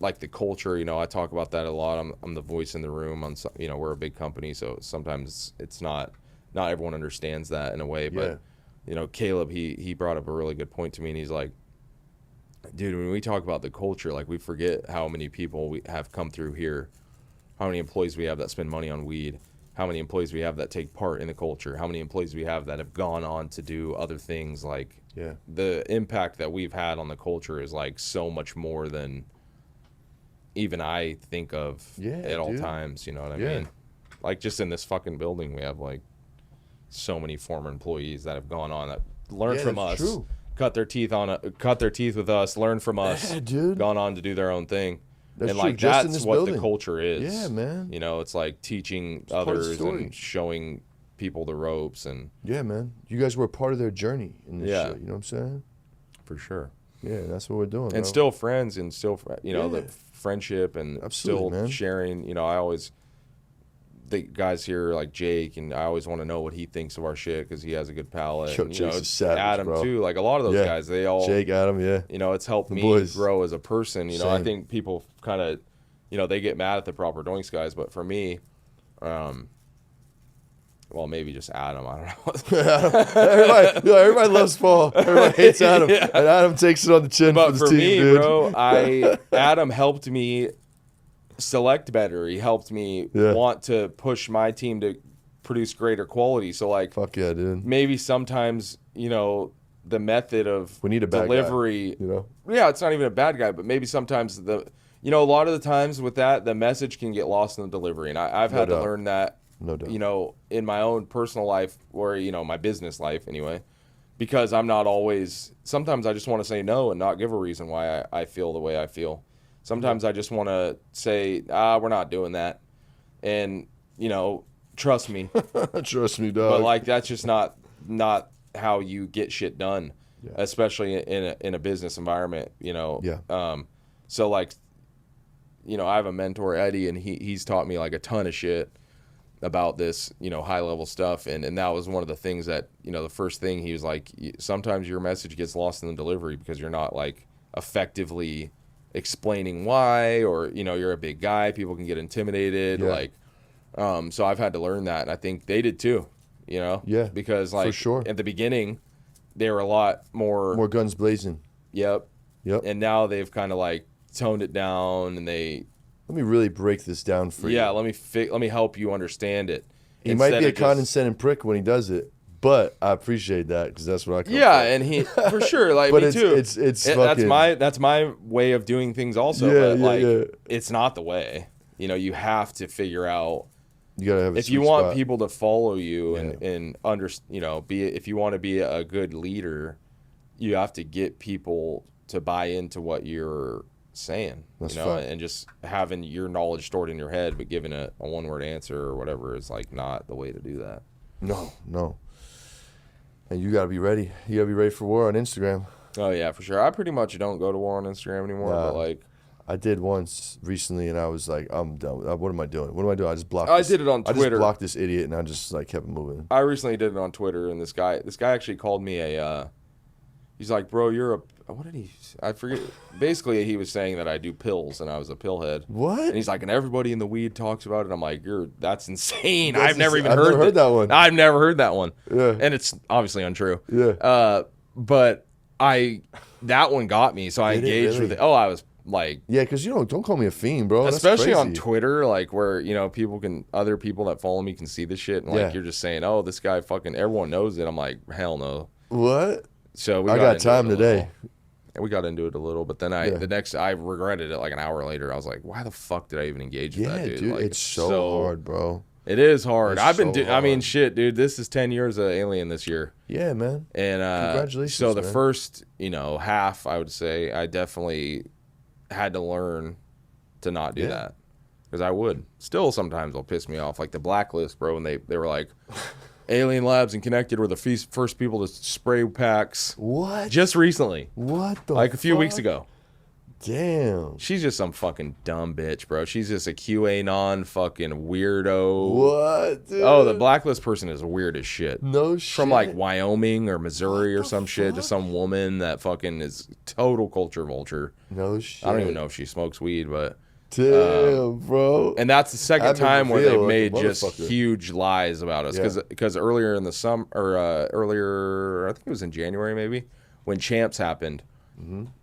like the culture, you know, I talk about that a lot. I'm the voice in the room on, you know, we're a big company, so sometimes it's not everyone understands that in a way, but you know, Caleb, he brought up a really good point to me, and he's like, dude, when we talk about the culture, like we forget how many people we have come through here, how many employees we have that spend money on weed, how many employees we have that take part in the culture, how many employees we have that have gone on to do other things. Like the impact that we've had on the culture is like so much more than even I think of at all times, you know what I mean? Like just in this fucking building, we have like so many former employees that have gone on that learned from us, cut their teeth with us, learned from us, gone on to do their own thing. That's and like true. that's what the culture is. Yeah, man. You know, it's like teaching others and showing people the ropes and man. You guys were a part of their journey in this shit, you know what I'm saying? For sure. Yeah, that's what we're doing. And still friends and still, you know, the friendship and still sharing. You know, I always, the guys here like Jake, and I always want to know what he thinks of our shit because he has a good palate. Yo, and, you know, savage, Adam bro. too. Like a lot of those guys, they all Jake, Adam, you know, it's helped me grow as a person. You know, I think people kind of, you know, they get mad at the Proper Doinks guys, but for me, well, maybe just Adam. I don't know. everybody loves Paul. Everybody hates Adam, and Adam takes it on the chin. But for for team, me, dude. bro, Adam helped me select better. He helped me want to push my team to produce greater quality. So like, fuck yeah, dude. Maybe sometimes, you know, the method of we need a bad delivery. Guy, you know, it's not even a bad guy, but maybe sometimes you know, a lot of the times with that, the message can get lost in the delivery, and I've had to learn that. No doubt. You know, in my own personal life, or you know, my business life anyway, because I'm not always. Sometimes I just want to say no and not give a reason why I feel the way I feel. Sometimes I just want to say, we're not doing that, and you know, trust me. Trust me, dog. But like that's just not how you get shit done, especially in a business environment. You know. Yeah. So like, you know, I have a mentor, Eddie, and he's taught me like a ton of shit about this, you know, high level stuff. And that was one of the things that, you know, the first thing he was like, sometimes your message gets lost in the delivery because you're not like effectively explaining why, or, you know, you're a big guy. People can get intimidated. Like, so I've had to learn that. And I think they did too, you know? Yeah. Because like for sure. At the beginning, they were a lot more guns blazing. Yep. And now they've kind of like toned it down and let me really break this down for you. Yeah, let me help you understand it. He might be a condescending prick when he does it, but I appreciate that because that's what I come from. And he for sure, like but me too. It's fucking, that's my way of doing things also. But it's not the way. You know, you have to figure out. You gotta have. If you want people to follow you and you know, if you want to be a good leader, you have to get people to buy into what you're saying, that's you know, and just having your knowledge stored in your head but giving a one-word answer or whatever is like not the way to do that. No. And you gotta be ready. You gotta be ready for war on Instagram. Oh yeah, for sure. I pretty much don't go to war on Instagram anymore, but like I did once recently, and I was like, I'm done with that. What am I doing? I just blocked. I did it on Twitter. I just blocked this idiot, and I just like kept moving. I recently did it on Twitter, and this guy actually called me he's like, bro, you're a. What did he? I forget. Basically, he was saying that I do pills and I was a pillhead. What? And he's like, and everybody in the weed talks about it. I'm like, that's insane. I've never heard that one. I've never heard that one. Yeah. And it's obviously untrue. Yeah. But that one got me, so I engaged with it. Oh, I was like, Yeah, because you don't call me a fiend, bro. That's especially on crazy. Twitter, like where other people that follow me can see this shit, and like Yeah. you're just saying, oh, this guy fucking everyone knows it. I'm like, hell no. What? So we I got into it time a today. little. And we got into it a little, but then Yeah. I regretted it like an hour later. I was like, why the fuck did I even engage with Yeah, that, dude? dude, Like, it's so hard, bro. It is hard. It's I've been, so I mean, hard. shit, dude. This is 10 years of Alien this year. Yeah, man. And Congratulations, so the man. first, half, I would say, I definitely had to learn to not do that. Because I would. Still, sometimes it'll piss me off. Like the Blacklist, bro, and they were like, Alien Labs and Connected were the first people to spray packs. What? Just recently. What the Like a few weeks fuck? ago. Damn. She's just some fucking dumb bitch, bro. She's just a QAnon fucking weirdo. What, dude? Oh, the Blacklist person is weird as shit. No shit. From like Wyoming or Missouri or the some shit. Just some woman that fucking is total culture vulture. No shit. I don't even know if she smokes weed, but. Damn, bro. And that's the second I've been time where they've revealed like made a just motherfucker. huge lies about us. Yeah. Because earlier in the summer, or earlier, I think it was in January maybe, when Champs happened. I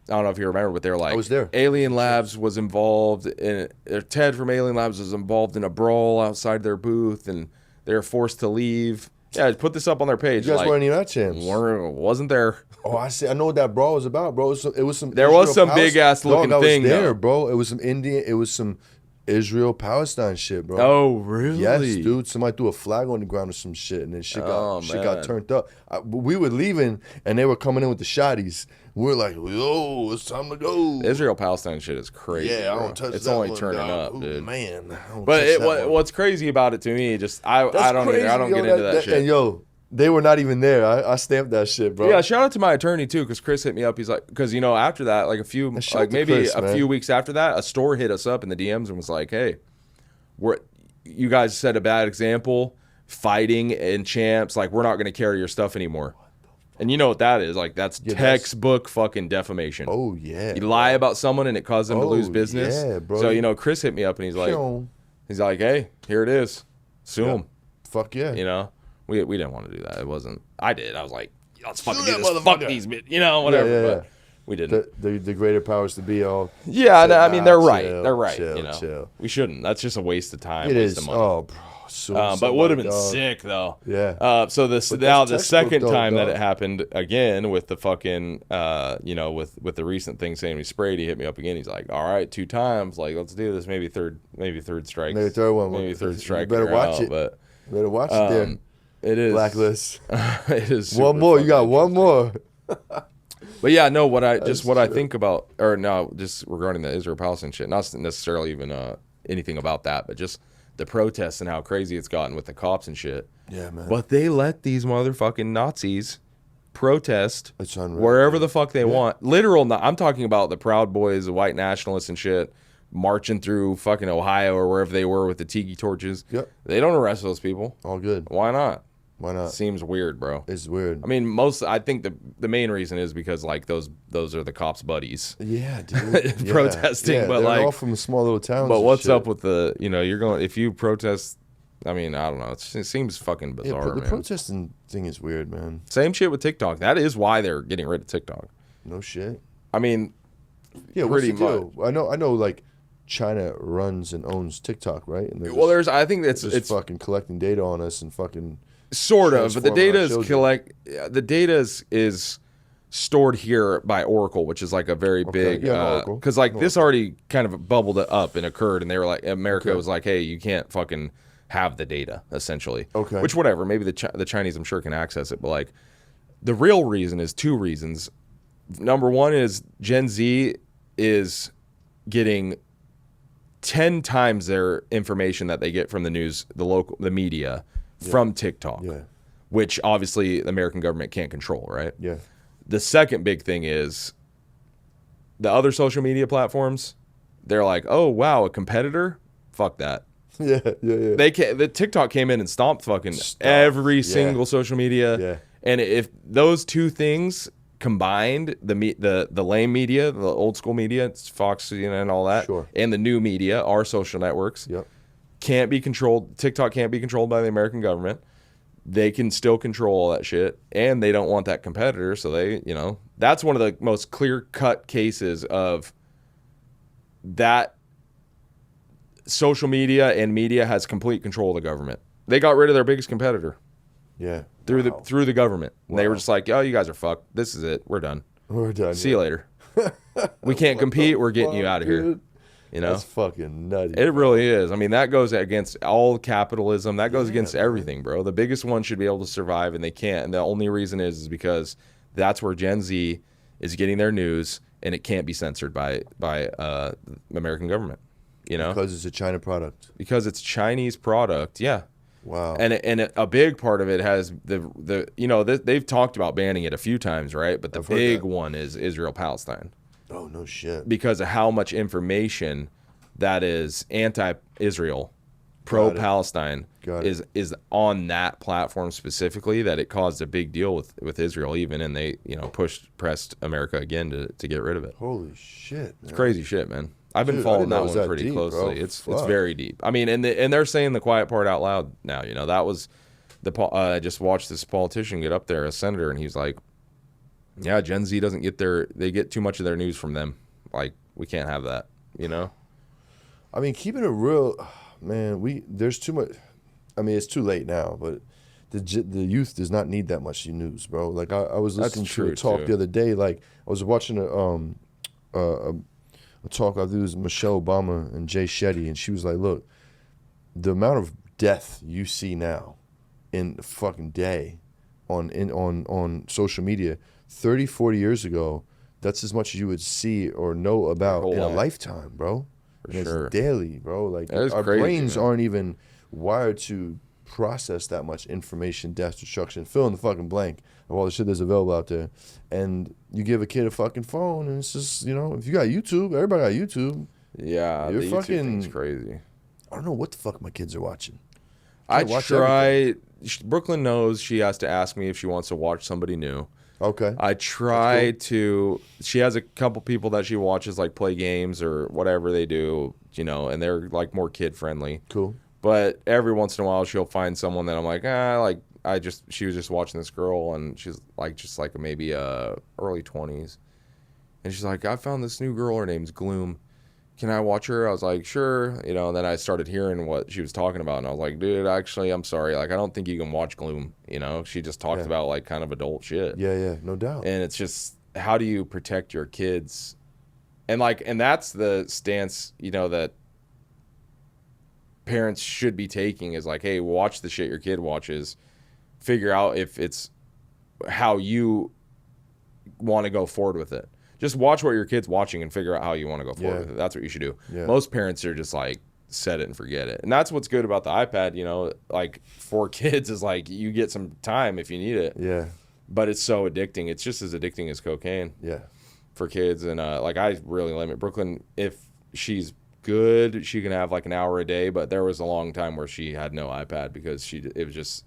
don't know if you remember, but they were like, I was there. Alien Labs was involved in, Ted from Alien Labs was involved in a brawl outside their booth, and they were forced to leave. Yeah, put this up on their page. You guys like, weren't even at Champs. wasn't there. Oh, I see. I know what that brawl was about, bro. It was some. There was Israel some big-ass looking Dog, thing, I was there, though. bro. It was some Indian. It was some Israel Palestine shit, bro. Oh, really? Yes, dude. Somebody threw a flag on the ground or some shit, and then shit got man. turned up. We were leaving, and they were coming in with the shotties. We are like, yo, it's time to go. Israel Palestine shit is crazy. Yeah, I bro. don't touch It's that only one, turning dog. up, Ooh, dude. Man, I don't But touch that one. what's crazy about it to me, just I don't Crazy, I don't yo, get into that shit. And yo, they were not even there. I stamped that shit, bro. Yeah, shout out to my attorney too, because Chris hit me up. He's like, because after that, like shout out to maybe Chris, a man. few weeks after that, a store hit us up in the DMs and was like, hey, you guys set a bad example fighting in Champs. Like, we're not going to carry your stuff anymore. And you know what that is? Like, that's textbook fucking defamation. Oh yeah. You lie about someone and it caused them to lose Oh, business. yeah, bro. So Chris hit me up and he's like, hey, here it is, sue him. Fuck yeah. We didn't want to do that. It wasn't. I did. I was like, let's fucking Sue do that this. Fuck motherfucker. these, whatever. Yeah, yeah, but we didn't. The greater powers to be all. Yeah, no, I mean they're right. chill, They're right. chill, chill. We shouldn't. That's just a waste of time. It waste is. of money. Oh, bro. But would have been sick though. Yeah. So But now that's the textbook second though, time that dog. it happened again with the fucking with the recent thing saying we sprayed, he hit me up again. He's like, all right, 2 times. Like, let's do this. Maybe third strike. Maybe third one. Maybe third strike. You better you're watch out, it. But Better watch it there. it is Blacklist. it is One super more. You got fucking one more. But yeah, no, what I true. think about, or no, just regarding the Israel Palestine shit, not necessarily even anything about that, but just the protests and how crazy it's gotten with the cops and shit. Yeah, man. But they let these motherfucking Nazis protest It's unreal. wherever the fuck they want. I'm talking about the Proud Boys, the white nationalists and shit, marching through fucking Ohio or wherever they were with the tiki torches. Yep. They don't arrest those people. All good. Why not? Why not? Seems weird, bro. It's weird. I mean, I think the main reason is because like those are the cops' buddies. Yeah, dude. Yeah. Protesting, Yeah, but they're like all from small little towns. But and what's shit. up with you're going, if you protest, I mean, I don't know. It seems fucking Yeah, bizarre, the man. protesting thing is weird, man. Same shit with TikTok. That is why they're getting rid of TikTok. No shit. I mean, Yeah, what's pretty the deal? I know. Like China runs and owns TikTok, right? And they're I think just it's fucking collecting data on us and fucking. sort of, but the transforming data our is children. the data is stored here by Oracle, which is like a very big, Yeah, Oracle. because like this already kind of bubbled it up and occurred, and they were like, America was like, hey, you can't fucking have the data, essentially. Okay. Which whatever, maybe the Chinese I'm sure can access it, but like the real reason is 2 reasons. Number one is Gen Z is getting 10 times their information that they get from the news, the media, from TikTok, Yeah. which obviously the American government can't control, right? Yeah. The second big thing is the other social media platforms. They're like, oh wow, a competitor? Fuck that. Yeah. The TikTok came in and stomped fucking every single social media. Yeah. And if those 2 things combined, the lame media, the old school media, it's Fox, and all that, Sure. and the new media, our social networks, Yep. can't be controlled. TikTok can't be controlled by the American government. They can still control all that shit, and they don't want that competitor. So they, that's one of the most clear-cut cases of that social media and media has complete control of the government. They got rid of their biggest competitor. Yeah. Through the government. Wow. They were just like, oh, you guys are fucked. This is it. We're done. We're done. See you later. We can't compete. We're getting you out of here. You know? That's fucking nutty. It really is. I mean, that goes against all capitalism. That goes against everything, bro. The biggest one should be able to survive, and they can't. And the only reason is because that's where Gen Z is getting their news, and it can't be censored by the American government. You know? Because it's a China product. Because it's Chinese product, yeah. Wow. And a big part of it has they've talked about banning it a few times, right? But the big one is Israel-Palestine. Oh, no shit. Because of how much information that is anti-Israel, pro-Palestine is on that platform specifically, that it caused a big deal with Israel even, and they pressed America again to get rid of it. Holy shit, man. It's crazy shit, man. I've been following that one pretty closely. Bro. It's very deep. I mean, and they're saying the quiet part out loud now. You know, that was I just watched this politician get up there, a senator, and he's like, yeah, Gen Z doesn't they get too much of their news from them. Like, we can't have that, you know? I mean, keeping it real, man, there's too much. I mean, it's too late now, but the youth does not need that much news, bro. Like, I was listening to a talk the other day. Like, I was watching a talk, I think it was Michelle Obama and Jay Shetty, and she was like, look, the amount of death you see now in a fucking day on social media, 30, 40 years ago, that's as much as you would see or know about in a lifetime, bro. For sure. It's daily, bro. Like, our crazy, brains man. aren't even wired to process that much information, death, destruction, fill in the fucking blank of all the shit that's available out there. And you give a kid a fucking phone, and it's just, if you got YouTube, everybody got YouTube. Yeah, You're the YouTube thing's crazy. I don't know what the fuck my kids are watching. I try. Brooklyn knows she has to ask me if she wants to watch somebody new. Okay. I try to. She has a couple people that she watches, like, play games or whatever they do, and they're like more kid friendly. Cool. But every once in a while, she'll find someone that I'm like, she was just watching this girl, and she's like maybe early 20s, and she's like, I found this new girl. Her name's Gloom. Can I watch her? I was like, sure. And then I started hearing what she was talking about, and I was like, dude, actually, I'm sorry. Like, I don't think you can watch Gloom. She just talks about, like, kind of adult shit. Yeah, no doubt. And it's just, how do you protect your kids? And that's the stance, that parents should be taking, is like, hey, watch the shit your kid watches. Figure out if it's how you want to go forward with it. Just watch what your kid's watching and figure out how you want to go forward with it. That's what you should do. Yeah. Most parents are just like, set it and forget it. And that's what's good about the iPad, like, for kids, is like, you get some time if you need it. Yeah. But it's so addicting. It's just as addicting as cocaine. Yeah. For kids. And I really limit Brooklyn. If she's good, she can have like an hour a day, but there was a long time where she had no iPad because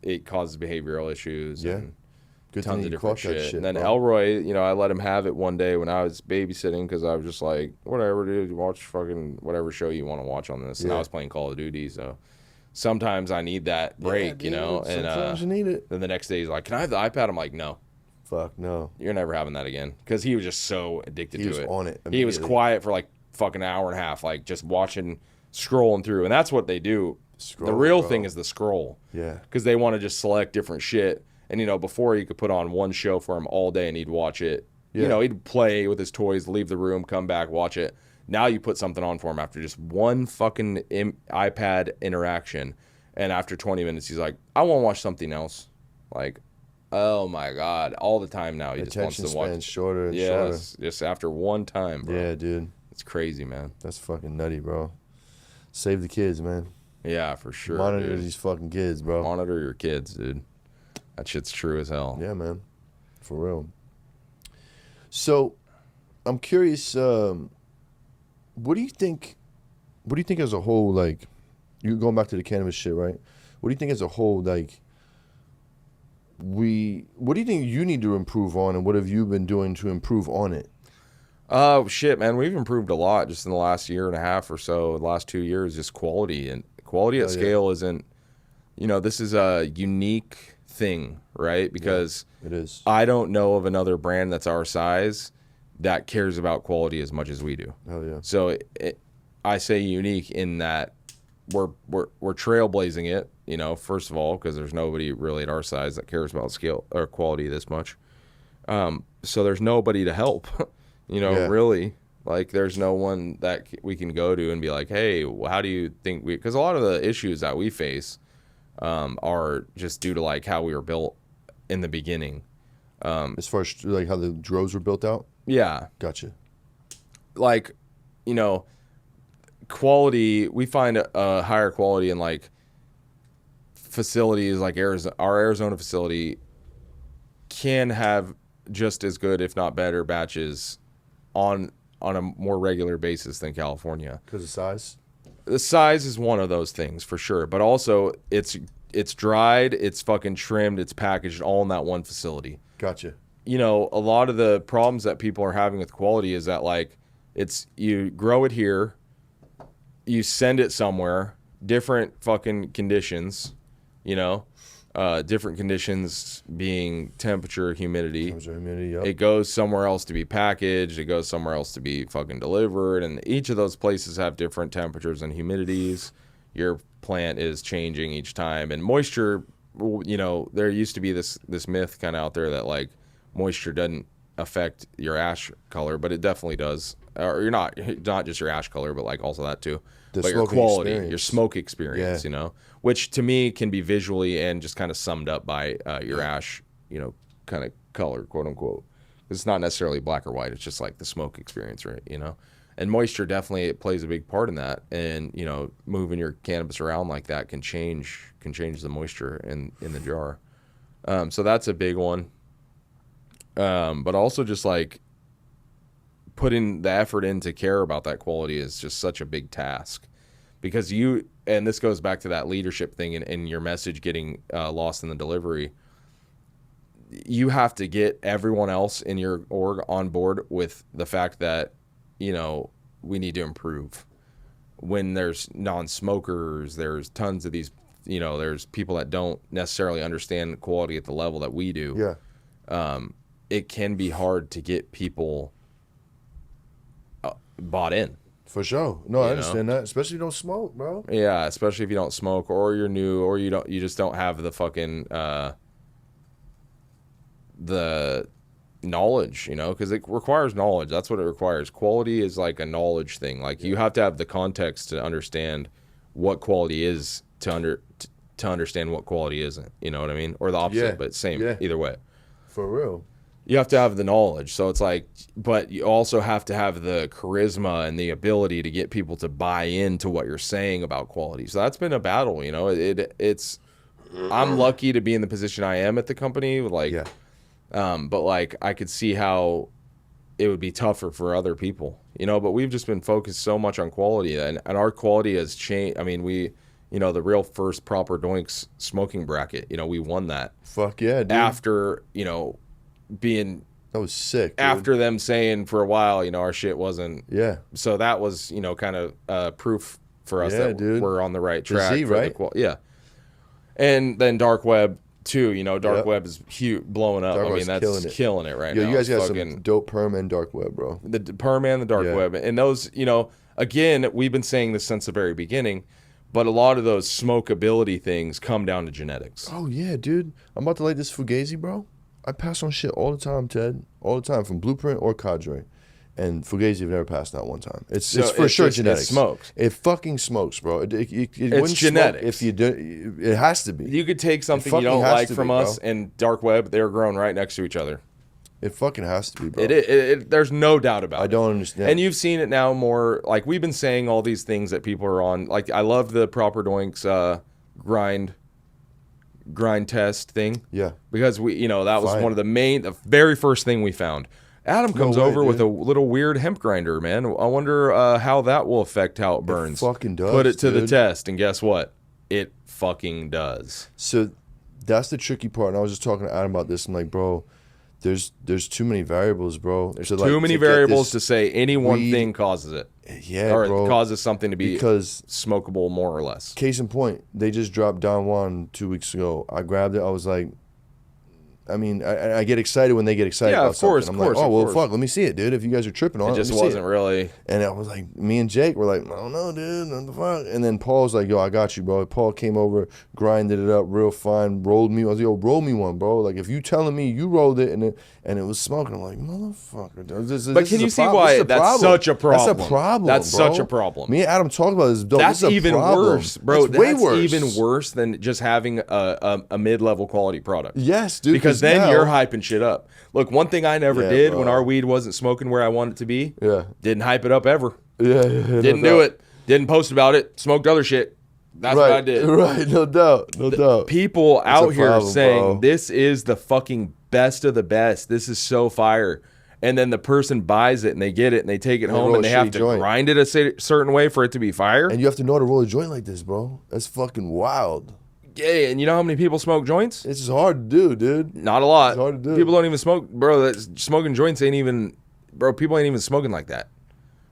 it causes behavioral issues. Yeah. And good tons of different shit. And then bro. Elroy, I let him have it one day when I was babysitting, because I was just like, whatever, dude, watch fucking whatever show you want to watch on this. And I was playing Call of Duty, so sometimes I need that break, dude, And sometimes you need it. Then the next day he's like, can I have the iPad? I'm like, no. Fuck no. You're never having that again. Because he was just so addicted to it. He was on it. He was quiet for like fucking hour and a half, like just watching, scrolling through. And that's what they do. The real thing is the scroll. Yeah. Because they want to just select different shit. And, before you could put on one show for him all day and he'd watch it. Yeah. He'd play with his toys, leave the room, come back, watch it. Now you put something on for him after just one fucking iPad interaction. And after 20 minutes, he's like, I want to watch something else. Like, oh my God. All the time now. He just wants to watch. Attention span shorter and shorter. Just after one time, bro. Yeah, dude. It's crazy, man. That's fucking nutty, bro. Save the kids, man. Yeah, for sure. Monitor these fucking kids, bro. Monitor your kids, dude. That shit's true as hell. Yeah, man. For real. So, I'm curious, what do you think as a whole, like, you're going back to the cannabis shit, right? What do you think as a whole, like, what do you think you need to improve on, and what have you been doing to improve on it? Oh, shit, man. We've improved a lot just in the last year and a half or so, the last 2 years, just quality. And quality at scale isn't, this is a unique thing, right? Because it is. I don't know of another brand that's our size that cares about quality as much as we do. Oh, yeah. So I say unique in that we're trailblazing it, you know, first of all, because there's nobody really at our size that cares about scale or quality this much. So there's nobody to help, you know, really. Like, there's no one that we can go to and be like, hey, how do you think we... Because a lot of the issues that we face are just due to, like, how we were built in the beginning. As far as, like, how the droves were built out? Yeah. Gotcha. Like, you know, quality... We find a higher quality in, like, facilities like Arizona. Our Arizona facility can have just as good, if not better, batches on a more regular basis than California. Because of size? The size is one of those things for sure, but also it's dried, it's fucking trimmed, it's packaged all in that one facility. Gotcha. You know, a lot of the problems that people are having with quality is that, like, it's you grow it here, you send it somewhere, different fucking conditions, you know, different conditions being temperature, humidity. Yep. It goes somewhere else to be packaged. It goes somewhere else to be fucking delivered. And each of those places have different temperatures and humidities. Your plant is changing each time. And moisture, you know, there used to be this myth kind of out there that, like, moisture doesn't affect your ash color, but it definitely does. Or you're not just your ash color, but, like, also that too. But your quality, your smoke experience, you know, which to me can be visually and just kind of summed up by your ash, you know, kind of color, quote unquote. It's not necessarily black or white. It's just like the smoke experience, right? You know, and moisture definitely, it plays a big part in that. And, you know, moving your cannabis around like that can change the moisture in the jar. So that's a big one. But also just like putting the effort in to care about that quality is just such a big task, because and this goes back to that leadership thing and your message getting lost in the delivery. You have to get everyone else in your org on board with the fact that, you know, we need to improve. When there's non-smokers, there's tons of these, you know, there's people that don't necessarily understand quality at the level that we do. Yeah. It can be hard to get people bought in. For sure. No, I understand that. Especially if you don't smoke, bro. Yeah, especially if you don't smoke, or you're new, or you just don't have the fucking the knowledge, you know, because it requires knowledge. That's what it requires. Quality is like a knowledge thing. Like, you have to have the context to understand what quality is to understand what quality isn't. You know what I mean? Or the opposite, but same either way. For real. You have to have the knowledge. So it's like, but you also have to have the charisma and the ability to get people to buy into what you're saying about quality. So that's been a battle, you know. It's I'm lucky to be in the position I am at the company, like, but like, I could see how it would be tougher for other people, you know. But we've just been focused so much on quality, and our quality has changed. I mean, you know, the real first proper Doinks smoking bracket, you know, we won that. Fuck yeah, dude. After, you know, being that was sick, dude. After them saying for a while, you know, our shit wasn't. Yeah. So that was, you know, kind of proof for us that we're on the right track. Z, right? And then dark web too. You know, dark web is huge, blowing up. I mean, that's killing it right now. You guys got some dope perm and dark web, bro. The perm and the dark web, and those, you know, again, we've been saying this since the very beginning. But a lot of those smokability things come down to genetics. Oh yeah, dude. I'm about to light this Fugazi, bro. I pass on shit all the time, Ted. All the time, from Blueprint or Cadre. And Fugazi have never passed that one time. It's for sure genetics. It smokes. It fucking smokes, bro. It's genetics. If you do, it has to be. You could take something you don't like from us and dark web. They're grown right next to each other. It fucking has to be, bro. There's no doubt about it. I don't understand. And you've seen it now more. Like, we've been saying all these things that people are on. Like, I love the Proper Doinks grind test thing. Yeah. Because we, you know, that was one of the very first thing we found. Adam comes over with a little weird hemp grinder, man. I wonder how that will affect how it burns. It fucking does. Put it to the test, and guess what? It fucking does. So that's the tricky part. And I was just talking to Adam about this. I'm like, bro, there's too many variables, bro. There's too many variables to say any one thing causes it. Yeah, or bro. It causes something to be smokable, more or less. Case in point, they just dropped Don Juan 2 weeks ago. I grabbed it. I was like, I mean, I get excited when they get excited Yeah, about of course, something. I'm of like, oh, well, course. fuck, let me see it, dude. If you guys are tripping on it, It just let me see wasn't it. really. And I was like, me and Jake were like, I don't know, dude, what the fuck? And then Paul's like, yo, I got you, bro. Paul came over, grinded it up real fine, rolled me. I was like, yo, roll me one, bro. Like, if you telling me you rolled it and it was smoking, I'm like, motherfucker. But can you see why that's such a problem? That's a problem, That's bro. such a problem. Me and Adam talked about this. Dope. That's This is a even problem. worse, bro. That's way worse. Even worse than just having a mid-level quality product. Yes, dude. Because then you're hyping shit up. Look, one thing I never did when our weed wasn't smoking where I wanted it to be. Yeah. Didn't hype it up ever. Yeah. Didn't do it. Didn't post about it. Smoked other shit. That's what I did. Right. No doubt. No doubt. People out here problem, saying bro. this is the fucking best of the best. This is so fire. And then the person buys it and they get it and they take it home roll and a they have shitty to joint. grind it a certain way for it to be fire. And you have to know how to roll a joint like this, bro. That's fucking wild. Yeah, and you know how many people smoke joints? It's just hard to do, dude. Not a lot. It's hard to do. People don't even smoke, bro. Smoking joints ain't even, bro. People ain't even smoking like that.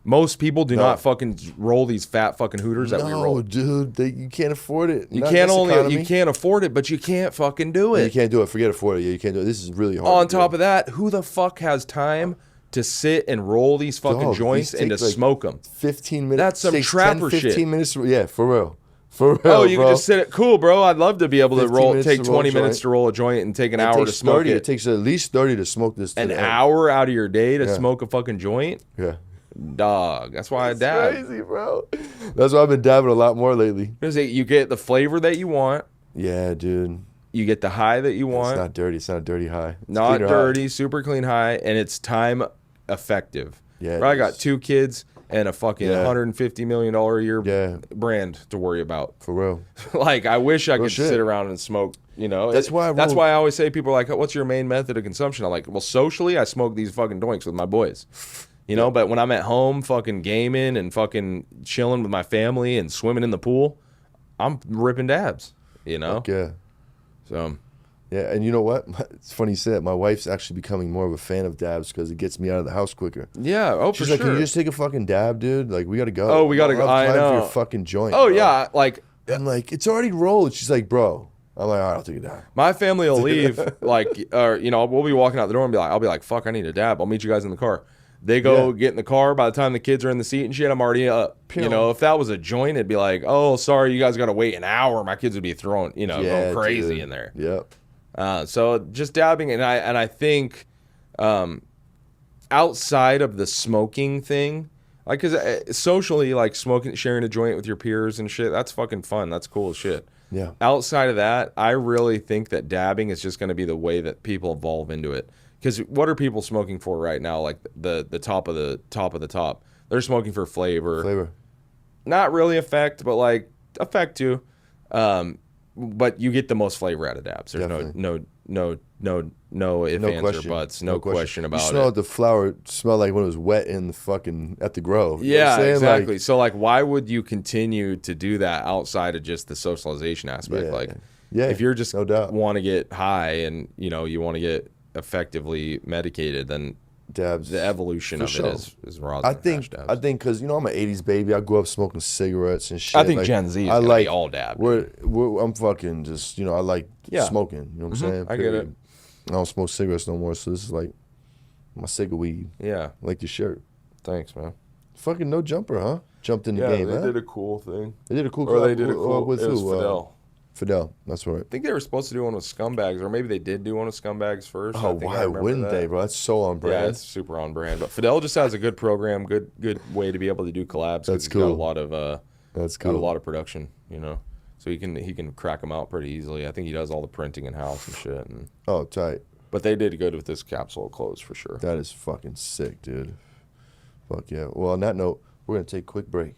Most people do not fucking roll these fat fucking hooters that we roll. No, dude, you can't afford it. You Not can't this only economy. you can't afford it, but you can't fucking do You it. can't do it. Forget afford it. Yeah, you can't do it. This is really hard. On top of that, who the fuck has time to sit and roll these fucking Dog, joints these and to take, like, smoke them? 15 minutes. That's some takes trapper 10, 15 shit. minutes. Yeah, for real. For real. Oh, you bro. can just sit it. Cool, bro. I'd love to be able to 15 take minutes to roll a 20 minutes joint. to roll a joint and take an It hour to takes smoke 30. it. It takes at least 30 to smoke this. An thing. hour out of your day to Yeah. smoke a fucking joint? Yeah. Dog. That's why It's I dab. crazy, bro. That's why I've been dabbing a lot more lately. Because you get the flavor that you want. Yeah, dude. You get the high that you want. It's not dirty. It's not a dirty high. It's Not cleaner dirty, high. super clean high, and it's time effective. Yeah, Bro, I it got is. 2 kids and a fucking Yeah. $150 million a year Yeah. brand to worry about. For real. Like, I wish I could shit. sit around and smoke, you know. That's why That's why I always say people are like, what's your main method of consumption? I'm like, well, socially, I smoke these fucking doinks with my boys. You know, but when I'm at home fucking gaming and fucking chilling with my family and swimming in the pool, I'm ripping dabs, you know? Fuck yeah. So, Yeah, and you know what? It's funny you say that. My wife's actually becoming more of a fan of dabs because it gets me out of the house quicker. yeah, oh, She's for like, sure. "Can you just take a fucking dab, dude? Like, we gotta go." Oh, we gotta don't go. have I time know. For your fucking joint. Oh, bro. yeah, like, I'm like, it's already rolled. She's like, bro. I'm like, all right, I'll take a dab. my family will leave, like, or, you know, we'll be walking out the door and I'll be like, fuck, I need a dab. I'll meet you guys in the car. They go get in the car. By the time the kids are in the seat and shit, I'm already up. You know, if that was a joint, it'd be like, oh, sorry, you guys got to wait an hour. My kids would be throwing, you know, going crazy dude. in there. Yep. So just dabbing, and I think outside of the smoking thing, like, because socially, like smoking, sharing a joint with your peers and shit, that's fucking fun. That's cool as shit. Yeah. Outside of that, I really think that dabbing is just going to be the way that people evolve into it. Because what are people smoking for right now? Like the top of the top of the top. They're smoking for flavor. Not really effect, but like effect too. But you get the most flavor out of dabs. There's no ifs, ands, or buts. No question about You smell it. the flower smell like when it was wet in the fucking at the Grove. You know what Yeah, I'm saying? exactly. Like, So like, why would you continue to do that outside of just the socialization aspect? If you're just no doubt. want to get high and you know you want to get effectively medicated, then dabs. the evolution of sure. it is rosin. I think because you know I'm an '80s baby. I grew up smoking cigarettes and shit. I think like, Gen Z is I gonna like be all dab. I'm fucking just I like smoking. You know what I'm saying? I get it. I don't smoke cigarettes no more, so this is like my cigarette weed. Yeah. Like your shirt. Thanks, man. Fucking no jumper, huh? Jumped in the game, they huh? did a cool thing. They did a cool. Or they collab did a cool with it was who? Fidel. Fidel. That's right. I think they were supposed to do one with Scumbags, or maybe they did do one with Scumbags first. Oh, I think I why remember wouldn't that. they, bro? That's so on brand. Yeah, it's super on brand. But Fidel just has a good program, good way to be able to do collabs. 'Cause That's he's cool. Got a lot of That's got cool. a lot of production, you know. So he can crack them out pretty easily. I think he does all the printing in house and shit. And, Oh, tight. but they did good with this capsule clothes for sure. That is fucking sick, dude. Fuck yeah. Well, on that note, we're going to take a quick break.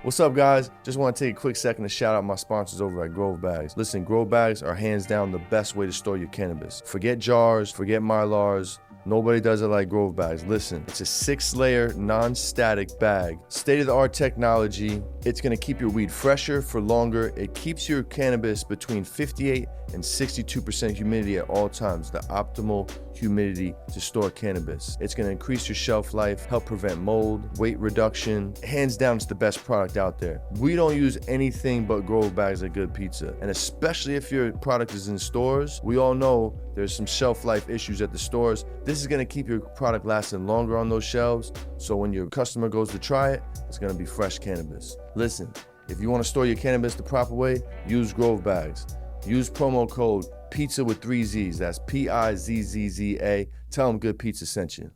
What's up, guys? Just want to take a quick second to shout out my sponsors over at Grove Bags. Listen, Grove Bags are hands down the best way to store your cannabis. Forget jars, forget Mylars. Nobody does it like Grove Bags. Listen, it's a 6-layer, non-static bag. State-of-the-art technology. It's gonna keep your weed fresher for longer. It keeps your cannabis between 58 and 62% humidity at all times, the optimal humidity to store cannabis. It's gonna increase your shelf life, help prevent mold, weight reduction. Hands down, it's the best product out there. We don't use anything but Grove Bags at Good Pizza. And especially if your product is in stores, we all know there's some shelf life issues at the stores. This is gonna keep your product lasting longer on those shelves. So when your customer goes to try it, it's gonna be fresh cannabis. Listen, if you wanna store your cannabis the proper way, use Grove Bags. Use promo code PIZZA with 3 Z's. That's PIZZZA. Tell them Good Pizza sent you.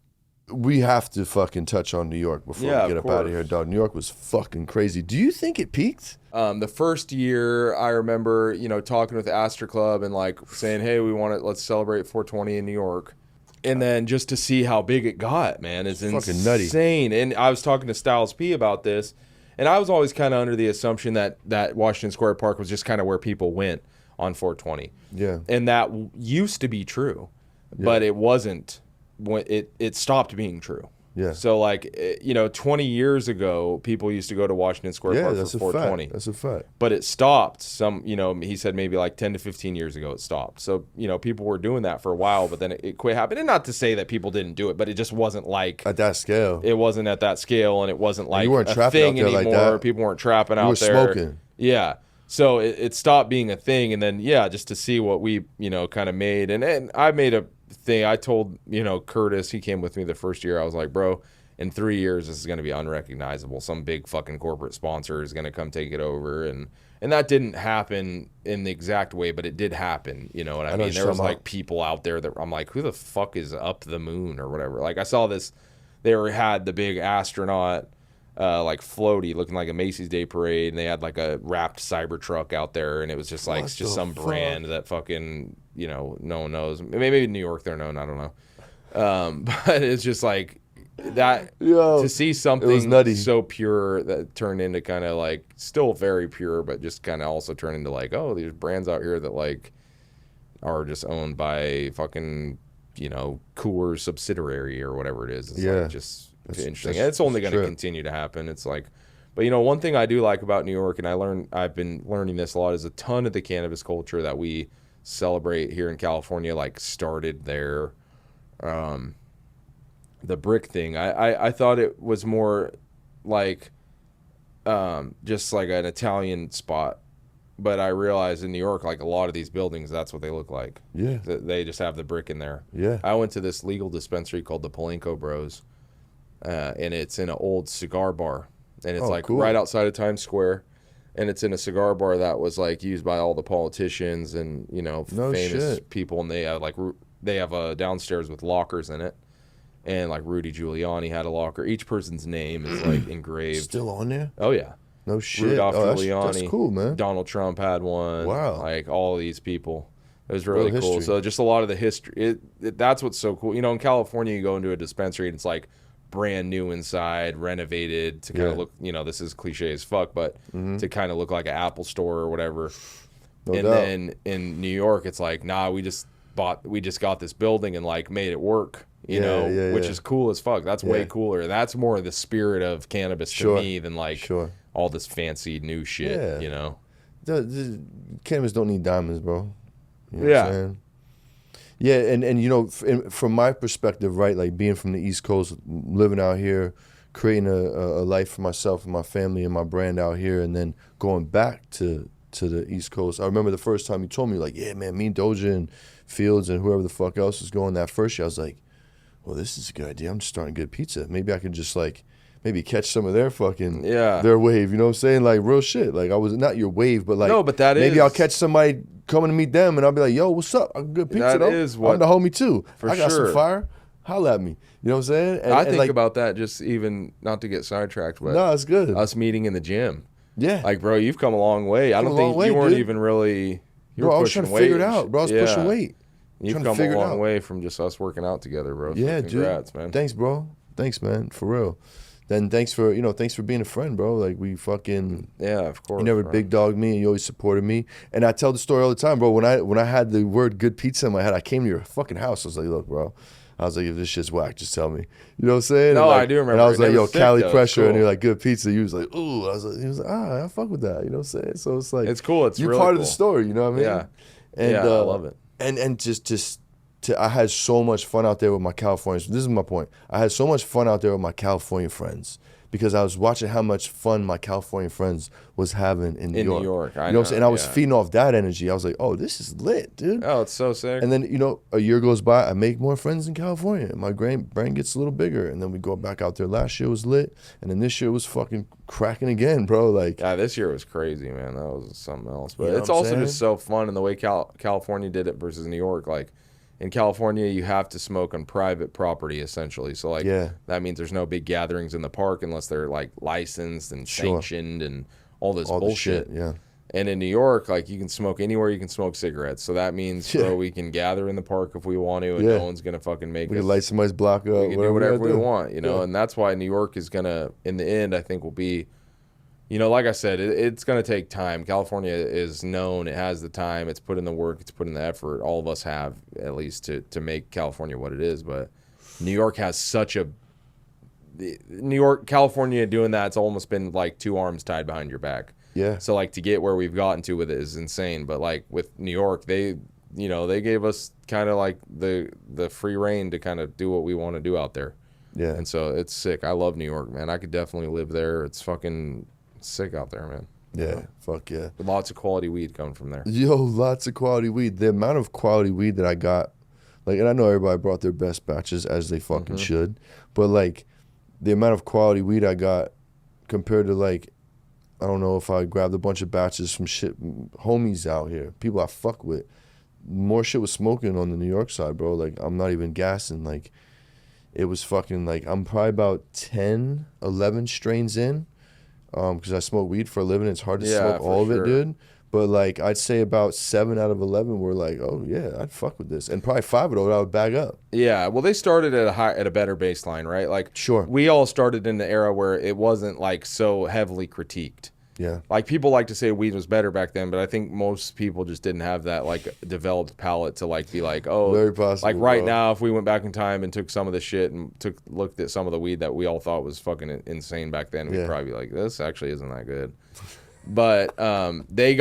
We have to fucking touch on New York before we get up out of here, dog. New York was fucking crazy. Do you think it peaked? The first year, I remember, talking with Astor Club and like saying, "Hey, let's celebrate 420 in New York," and then just to see how big it got, man, it's fucking nutty. Insane. And I was talking to Styles P about this, and I was always kind of under the assumption that Washington Square Park was just kind of where people went on 420. Yeah. And that used to be true, but it wasn't. When it stopped being true. Yeah. So 20 years ago, people used to go to Washington Square Park for 420. That's a fact. But it stopped. He said maybe like 10 to 15 years ago it stopped. So, people were doing that for a while, but then it quit happening. And not to say that people didn't do it, but it just wasn't like at that scale. It wasn't at that scale, and it wasn't like you weren't a trapping thing out there anymore. like that. People weren't trapping you out were there. Smoking. Yeah. So it stopped being a thing, and then just to see what we kind of made, and I made a thing. I told Curtis, he came with me the first year. I was like, bro, in 3 years this is going to be unrecognizable. Some big fucking corporate sponsor is going to come take it over, and that didn't happen in the exact way, but it did happen. You know what I mean? There was like people out there that I'm like, who the fuck is up the moon or whatever? Like I saw this, they had the big astronaut. Like floaty looking like a Macy's Day Parade, and they had like a wrapped Cybertruck out there, and it was just like some brand that fucking no one knows. Maybe in New York they're known, I don't know. But it's just like that to see something so pure that turned into kind of like still very pure, but just kind of also turned into like, oh, there's brands out here that like are just owned by fucking Coors subsidiary or whatever it is. It's like just interesting. And it's only going to continue to happen. It's like, but one thing I do like about New York, and I've been learning this a lot, is a ton of the cannabis culture that we celebrate here in California like started there. The brick thing, I thought it was more like just like an Italian spot, but I realized in New York, like a lot of these buildings, that's what they look like. Yeah, they just have the brick in there. Yeah, I went to this legal dispensary called the Palenko Bros. And it's in an old cigar bar, and it's cool. Right outside of Times Square, and it's in a cigar bar that was like used by all the politicians and famous people, and they have a downstairs with lockers in it, and like Rudy Giuliani had a locker. Each person's name is like engraved. Still on there? Oh yeah. No shit. Rudolph Giuliani. That's cool, man. Donald Trump had one. Wow. Like all of these people. It was really cool. So just a lot of the history. That's what's so cool. In California, you go into a dispensary and it's like brand new inside, renovated to kind of look, this is cliche as fuck, but to kind of look like an Apple store or whatever. Then in New York, it's like, nah, we just got this building and like made it work, which is cool as fuck. That's way cooler. That's more the spirit of cannabis to me than like all this fancy new shit, The cannabis don't need diamonds, bro. You know what I'm saying? Yeah, and from my perspective, right, like being from the East Coast, living out here, creating a life for myself and my family and my brand out here, and then going back to the East Coast. I remember the first time you told me, like, yeah, man, me and Doja and Fields and whoever the fuck else was going that first year, I was like, well, this is a good idea. I'm just starting Good Pizza. Maybe I could just like maybe catch some of their fucking their wave. You know what I'm saying? Like real shit. Like I was not your wave, but like maybe I'll catch somebody coming to meet them and I'll be like, yo, what's up? I'm Good Pizza. That is what I'm the homie too. I got sure. some fire. Holla at me. You know what I'm saying? And, I think about that just even not to get sidetracked, but no, it's good. Us meeting in the gym. Yeah. Like, bro, you've come a long way. I don't think you weren't even really. You were I was pushing trying to weight. figure it out, bro. I was pushing weight. You've come a long way from just us working out together, bro. Yeah, so congrats, man. Thanks, bro. Thanks, man. For real. Then thanks for being a friend, bro. Like we fucking of course. You never big dogged me, and you always supported me. And I tell the story all the time, bro. When I had the word Good Pizza in my head, I came to your fucking house. I was like, look, bro, I was like, if this shit's whack, just tell me. You know what I'm saying? No, And like, I do remember. And I was It like, yo, was sick, Cali though. It's pressure, and cool. you're like, good pizza. He was like, ooh. He was like, I fuck with that. You know what I'm saying? So it's like, It's cool. It's you're really part cool. of the story. You know what I mean? Yeah. And Yeah, I love it. And I had so much fun out there with my Californians. This is my point. I had so much fun out there with my California friends because I was watching how much fun my California friends was having in New York. New York, You know what I'm saying? And I was yeah. feeding off that energy. I was like, oh, this is lit, dude. Oh, it's so sick. And then, you know, a year goes by, I make more friends in California. My brain gets a little bigger. And then we go back out there. Last year was lit. And then this year was fucking cracking again, bro. Like, Yeah, this year was crazy, man. That was something else. But You know it's what I'm also saying? just so fun in the way California did it versus New York. Like, in California, you have to smoke on private property, essentially. So, like, Yeah. that means there's no big gatherings in the park unless they're, like, licensed and Sure. sanctioned and all this all bullshit. the shit, yeah. And in New York, like, you can smoke anywhere you can smoke cigarettes. So that means, Yeah. bro, we can gather in the park if we want to, and Yeah. no one's going to fucking make We us. can light somebody's block up. We can do whatever we do. want, you know? Yeah. And that's why New York is going to, in the end, I think will be, you know, like I said, it's going to take time. California is known. It has the time. It's put in the work. It's put in the effort. All of us have, at least, to make California what it is. But New York has such a... California doing that, it's almost been like two arms tied behind your back. Yeah. So, like, to get where we've gotten to with it is insane. But, like, with New York, they gave us kind of, like, the free reign to kind of do what we want to do out there. Yeah. And so it's sick. I love New York, man. I could definitely live there. It's fucking sick out there, man. Yeah. Fuck yeah. Lots of quality weed coming from there. Yo, lots of quality weed. The amount of quality weed that I got, like, and I know everybody brought their best batches as they fucking should, but like, the amount of quality weed I got compared to, like, I don't know if I grabbed a bunch of batches from homies out here, people I fuck with. More shit was smoking on the New York side, bro. Like, I'm not even gassing. Like, it was fucking, like, I'm probably about 10, 11 strains in. Because I smoke weed for a living. It's hard to smoke for all of sure. it, dude. But, like, I'd say about 7 out of 11 were like, oh, yeah, I'd fuck with this. And probably 5 of those I would bag up. Yeah, well, they started at a better baseline, right? Like, Sure. we all started in the era where it wasn't, like, so heavily critiqued. Yeah. Like, people like to say weed was better back then, but I think most people just didn't have that, like, developed palate to, like, be like, oh, Very possible, like, right bro. now, if we went back in time and took some of the shit and looked at some of the weed that we all thought was fucking insane back then, we'd Yeah. probably be like, this actually isn't that good. But they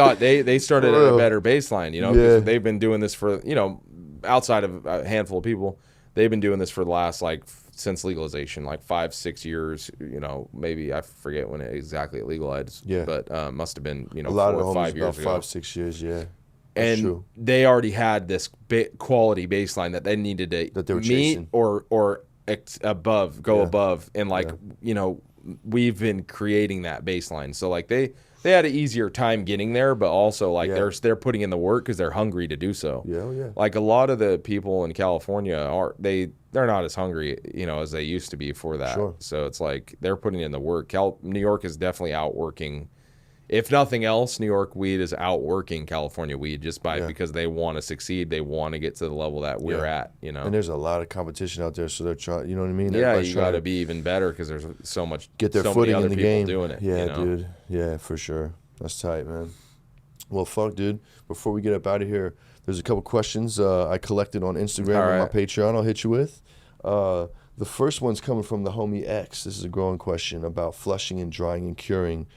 started For at a real. better baseline, you know, 'cause Yeah. they've been doing this for, you know, outside of a handful of people, they've been doing this for the last, like, since legalization, like 5-6 years, you know, maybe I forget when it legalized, Yeah. but must have been, you know, A lot 4 of or the 5 homies years about ago. 5-6 years, yeah. That's And true. they already had this quality baseline that they needed to That they were meet chasing. or go Yeah. above, and, like, Yeah. you know, we've been creating that baseline. So, like, they had an easier time getting there, but also, like, Yeah. they're putting in the work because they're hungry to do so. Yeah, oh, yeah. Like, a lot of the people in California they're not as hungry, you know, as they used to be for that. Sure. So it's like they're putting in the work. New York is definitely outworking. If nothing else, New York weed is outworking California weed just because they want to succeed. They want to get to the level that we're at, you know. And there's a lot of competition out there, so they're trying, you know what I mean? Yeah, Everybody's you trying got to be even better because there's so much get their so footing many in other the people game. doing it. Yeah, you know? dude. Yeah, for sure. That's tight, man. Well, fuck, dude. Before we get up out of here, there's a couple questions I collected on Instagram All and my right. Patreon I'll hit you with. The first one's coming from the homie X. This is a growing question about flushing and drying and curing.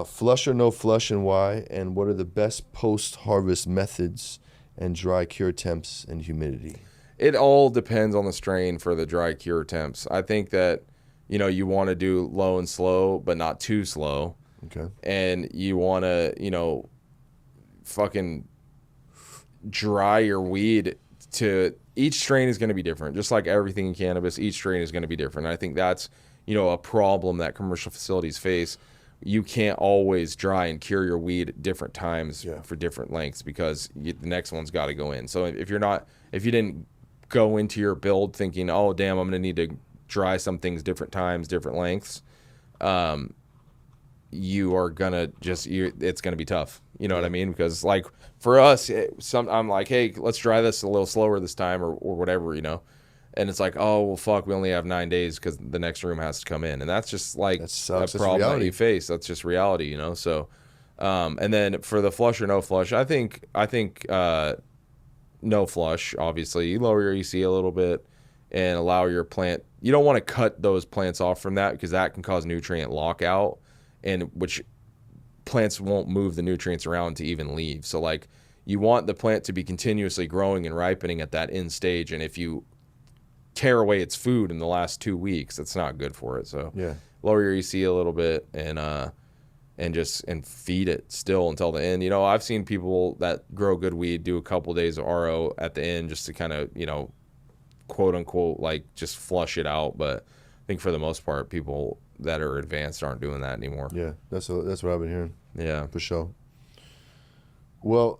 Flush or no flush, and why? And what are the best post-harvest methods and dry cure temps and humidity? It all depends on the strain for the dry cure temps. I think that, you know, you want to do low and slow, but not too slow. Okay. And you want to, you know, fucking dry your weed to each strain is going to be different. Just like everything in cannabis, each strain is going to be different. And I think that's, you know, a problem that commercial facilities face. You can't always dry and cure your weed at different times for different lengths because the next one's got to go in. So if you didn't go into your build thinking, oh, damn, I'm going to need to dry some things different times, different lengths, you are gonna it's gonna be tough. You know what I mean? Because, like, for us, I'm like, hey, let's dry this a little slower this time or whatever, you know. And it's like, oh, well, fuck, we only have 9 days because the next room has to come in, and that's just like That sucks. a That's problem that reality. you face. That's just reality, you know. So, and then for the flush or no flush, I think no flush. Obviously, you lower your EC a little bit. and allow your plant. You don't want to cut those plants off from that because that can cause nutrient lockout, and which plants won't move the nutrients around to even leave. So like you want the plant to be continuously growing and ripening at that end stage, and if you tear away its food in the last 2 weeks, that's not good for it. So lower your EC a little bit and feed it still until the end. I've seen people that grow good weed do a couple days of RO at the end just to kind of, quote unquote, like just flush it out. But I think for the most part, people that are advanced aren't doing that anymore. Yeah, that's what I've been hearing. Yeah, for sure. Well,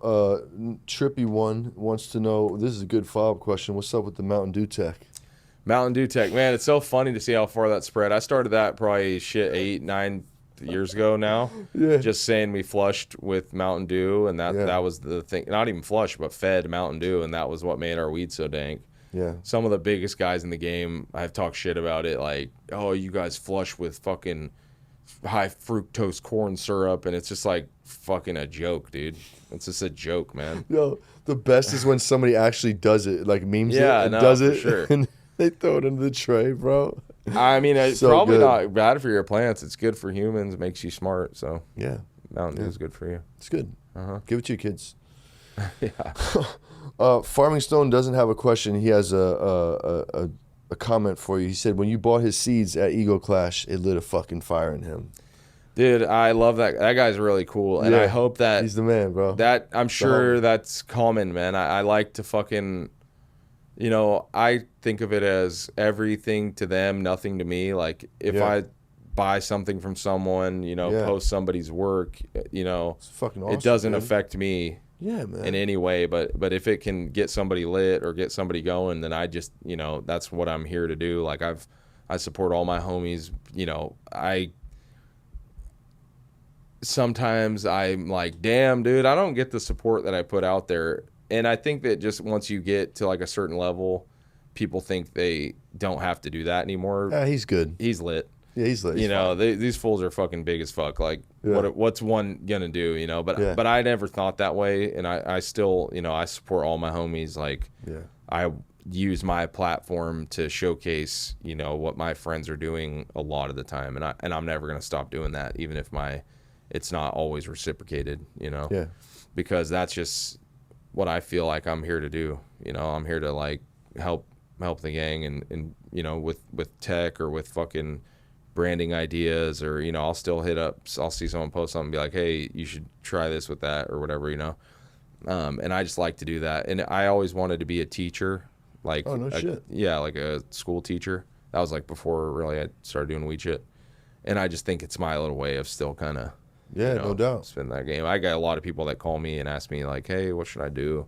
Trippy One wants to know, this is a good follow-up question. What's up with the Mountain Dew tech? Mountain Dew tech, man, it's so funny to see how far that spread. I started that probably 8-9 years ago now. Yeah. Just saying we flushed with Mountain Dew, and that was the thing. Not even flushed, but fed Mountain Dew, and that was what made our weed so dank. Yeah. Some of the biggest guys in the game, I've talked shit about it, like, oh, you guys flush with fucking high fructose corn syrup, and it's just like fucking a joke, dude. It's just a joke, man. Yo, the best is when somebody actually does it, like memes it and no, does it, sure. and they throw it into the tray, bro. I mean, it's so probably good. not bad for your plants. It's good for humans. It makes you smart. So yeah, Mountain Dew is good for you. It's good. Give it to your kids. Yeah. Farming Stone doesn't have a question. He has a comment for you. He said, when you bought his seeds at Ego Clash, it lit a fucking fire in him. Dude, I love that. That guy's really cool, and I hope that he's the man, bro. That I'm sure that's common, man. I like to fucking, I think of it as everything to them, nothing to me. Like if I buy something from someone, post somebody's work, it's fucking awesome, it doesn't dude. affect me. Yeah, man. In any way, but if it can get somebody lit or get somebody going, then I just, that's what I'm here to do. Like I support all my homies. Sometimes I'm like, damn, dude, I don't get the support that I put out there. And I think that just once you get to like a certain level, people think they don't have to do that anymore. Yeah, he's good. He's lit. Yeah, he's lit. These fools are fucking big as fuck. Like, what's one gonna do? But I never thought that way, and I still, I support all my homies. Like, I use my platform to showcase, what my friends are doing a lot of the time, and I'm never gonna stop doing that, even if it's not always reciprocated. Yeah. Because that's just what I feel like I'm here to do. I'm here to like help the gang, and with tech or with fucking branding ideas, or I'll still hit up. I'll see someone post something and be like, hey, you should try this with that or whatever, and I just like to do that. And I always wanted to be a teacher, like shit. Yeah, like a school teacher. That was like before really I started doing weed shit, and I just think it's my little way of still kind of no doubt spin that game. I got a lot of people that call me and ask me like, hey, what should I do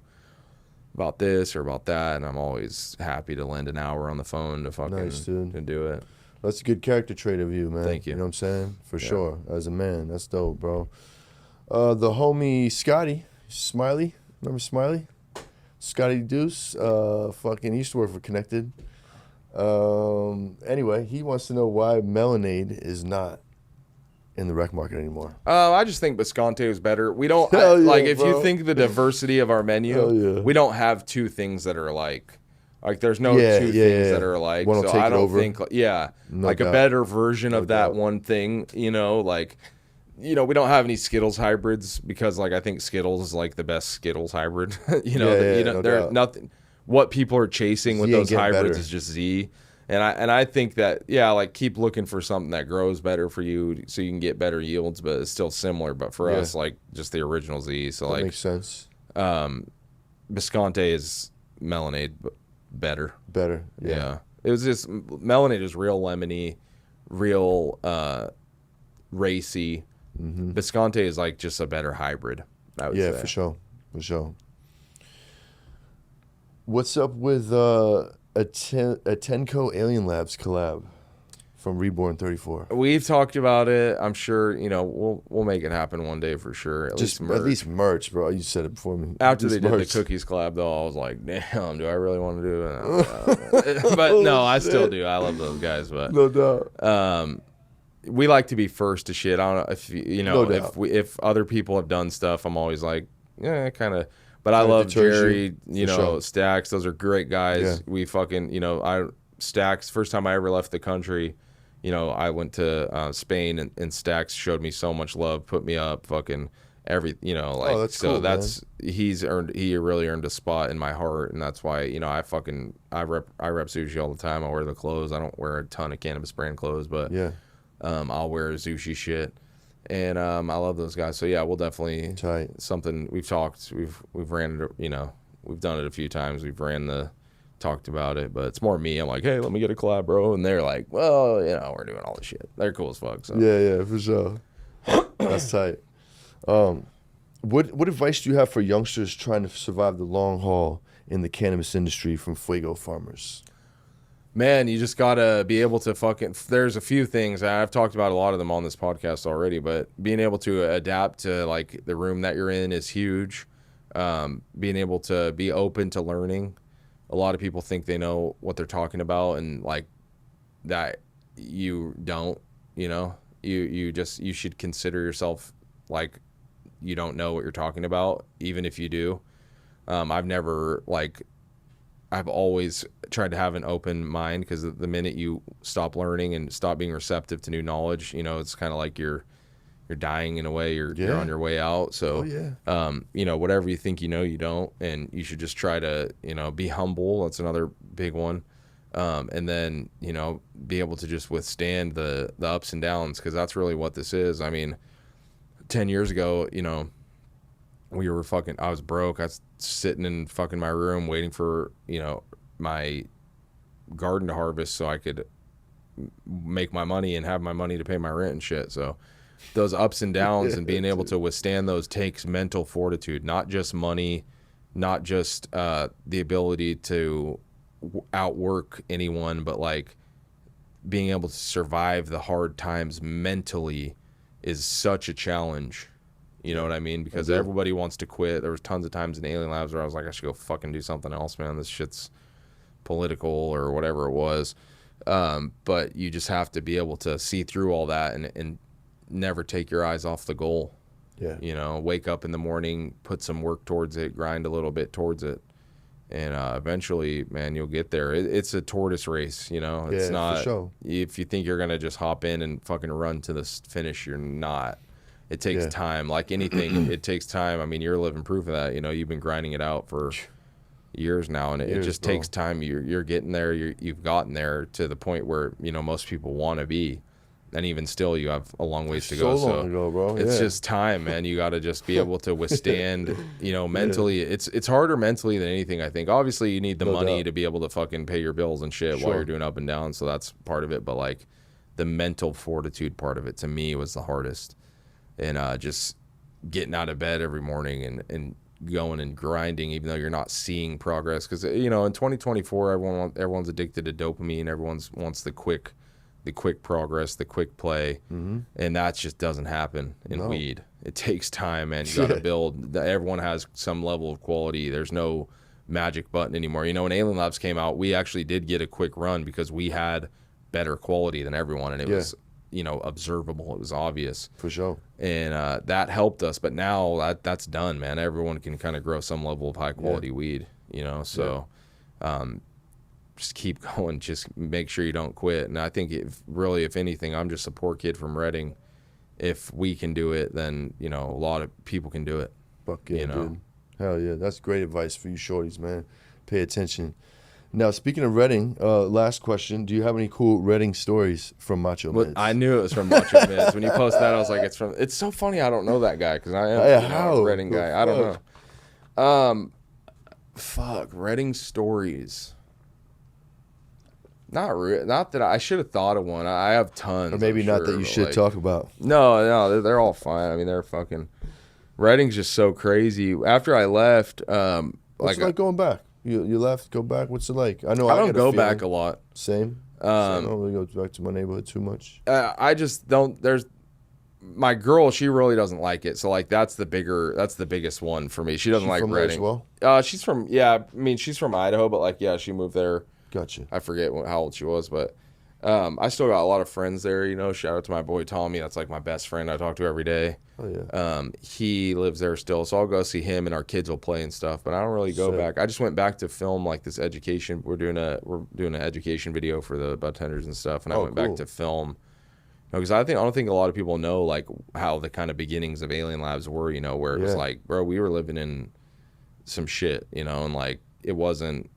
about this or about that, and I'm always happy to lend an hour on the phone to fucking to do it. That's a good character trait of you, man. Thank you. You know what I'm saying? For sure. As a man. That's dope, bro. The homie Scotty, Smiley. Remember Smiley? Scotty Deuce. He used to work for Connected. Anyway, he wants to know why Melonade is not in the rec market anymore. I just think Bisconte was better. We don't, if you think the diversity of our menu, we don't have two things that are alike. Like, there's no two things that are alike. So I don't think, a better version of that one thing, we don't have any Skittles hybrids because, like, I think Skittles is, like, the best Skittles hybrid. There's nothing. What people are chasing with those hybrids is just Z. And I think that, keep looking for something that grows better for you so you can get better yields, but it's still similar. But for us, like, just the original Z. So, that makes sense. Bisconte is Melonade, but better. Yeah. It was just, Melonade is real lemony, real racy. Mm-hmm. Bisconte is like just a better hybrid, I would say. For sure. What's up with a Tenco Alien Labs collab from Reborn 34? We've talked about it. I'm sure, we'll make it happen one day for sure. At least merch, bro. You said it before me. After they did the cookies collab, though, I was like, damn, do I really want to do it? But no, I still do. I love those guys. But no doubt. We like to be first to shit. I don't know if if other people have done stuff, I'm always like, kind of. But I Kinda love deters Jerry, you, for sure. Stacks. Those are great guys. Yeah. We fucking, Stacks, first time I ever left the country, I went to Spain, and Stacks showed me so much love, put me up, fucking Oh, that's so cool, that's he really earned a spot in my heart, and that's why I rep Sushi all the time. I wear the clothes. I don't wear a ton of Cannabis brand clothes, but Yeah. I'll wear Sushi shit, and I love those guys. So yeah, we'll definitely Tight. something we've talked. We've ran it. We've done it a few times. We've talked about it, but it's more me. I'm like, hey, let me get a collab, bro, and they're like, well, we're doing all this shit. They're cool as fuck. So Yeah, for sure. That's tight. What advice do you have for youngsters trying to survive the long haul in the cannabis industry from Fuego farmers? Man, you just gotta be able to there's a few things. I've talked about a lot of them on this podcast already, but being able to adapt to like the room that you're in is huge. Being able to be open to learning. A lot of people think they know what they're talking about, and like that you don't, you should consider yourself like you don't know what you're talking about, even if you do. I've always tried to have an open mind, because the minute you stop learning and stop being receptive to new knowledge, it's kind of like you're dying in a way. You're on your way out. So, whatever you think you don't, and you should just try to, be humble. That's another big one. And then, be able to just withstand the ups and downs, because that's really what this is. I mean, 10 years ago, I was broke. I was sitting in fucking my room waiting for, my garden to harvest so I could make my money and have my money to pay my rent and shit. So those ups and downs and being able to withstand those takes mental fortitude, not just money, not just the ability to outwork anyone, but like being able to survive the hard times mentally is such a challenge. You know what I mean? Because everybody wants to quit. There was tons of times in Alien Labs where I was like, I should go fucking do something else, man. This shit's political or whatever it was. But you just have to be able to see through all that and never take your eyes off the goal. Yeah. Wake up in the morning, put some work towards it, grind a little bit towards it. And eventually, man, you'll get there. It's a tortoise race, It's not, for sure. If you think you're going to just hop in and fucking run to the finish, you're not. It takes time. Like anything, it takes time. I mean, you're living proof of that. You've been grinding it out for years now, and it just takes time. You're getting there. You've gotten there to the point where, most people want to be. And even still, you have a long ways to go. So long ago, bro. It's just time, man. You got to just be able to withstand, mentally. It's harder mentally than anything, I think. Obviously, you need the money to be able to fucking pay your bills and shit while you're doing up and down. So that's part of it. But like the mental fortitude part of it, to me, was the hardest. And just getting out of bed every morning and going and grinding, even though you're not seeing progress. Because, in 2024, everyone's addicted to dopamine. Everyone wants the quick progress, the quick play, and that just doesn't happen in weed. It takes time, man. You got to build. Everyone has some level of quality. There's no magic button anymore. When Alien Labs came out, we actually did get a quick run because we had better quality than everyone, and it was observable. It was obvious For sure. and that helped us. But now that's done, man. Everyone can kind of grow some level of high quality weed, So just keep going. Just make sure you don't quit. And I think if anything, I'm just a poor kid from Reading. If we can do it, then a lot of people can do it. Fuck yeah, dude. Hell yeah, that's great advice for you shorties, man. Pay attention. Now, speaking of Reading, last question. Do you have any cool Reading stories from Macho Mids? I knew it was from Macho Mids. When you posted that, I was like, it's so funny I don't know that guy, because I am a Reading guy. I don't know. Reading stories. Not that I should have thought of one. I have tons. Or maybe not that you should talk about. No, they're all fine. I mean, they're fucking... Reading's just so crazy. After I left... What's it like going back? You left, go back. What's it like? I know I don't go back a lot. Same. I don't really go back to my neighborhood too much. I just don't. There's my girl. She really doesn't like it. So like that's the biggest one for me. She doesn't like Reading. Well? She's from she's from Idaho, but like she moved there. Gotcha. I forget how old she was, but I still got a lot of friends there, you know. Shout out to my boy Tommy. That's like my best friend I talk to every day. Oh yeah. He lives there still, so I'll go see him, and our kids will play and stuff. But I don't really go Sick. back. I just went back to film like this education. We're doing an education video for the bartenders and stuff, and I went back cool. to film. Because I don't think a lot of people know like how the kind of beginnings of Alien Labs were, you know, where it was like, bro, we were living in some shit, you know, and like it wasn't.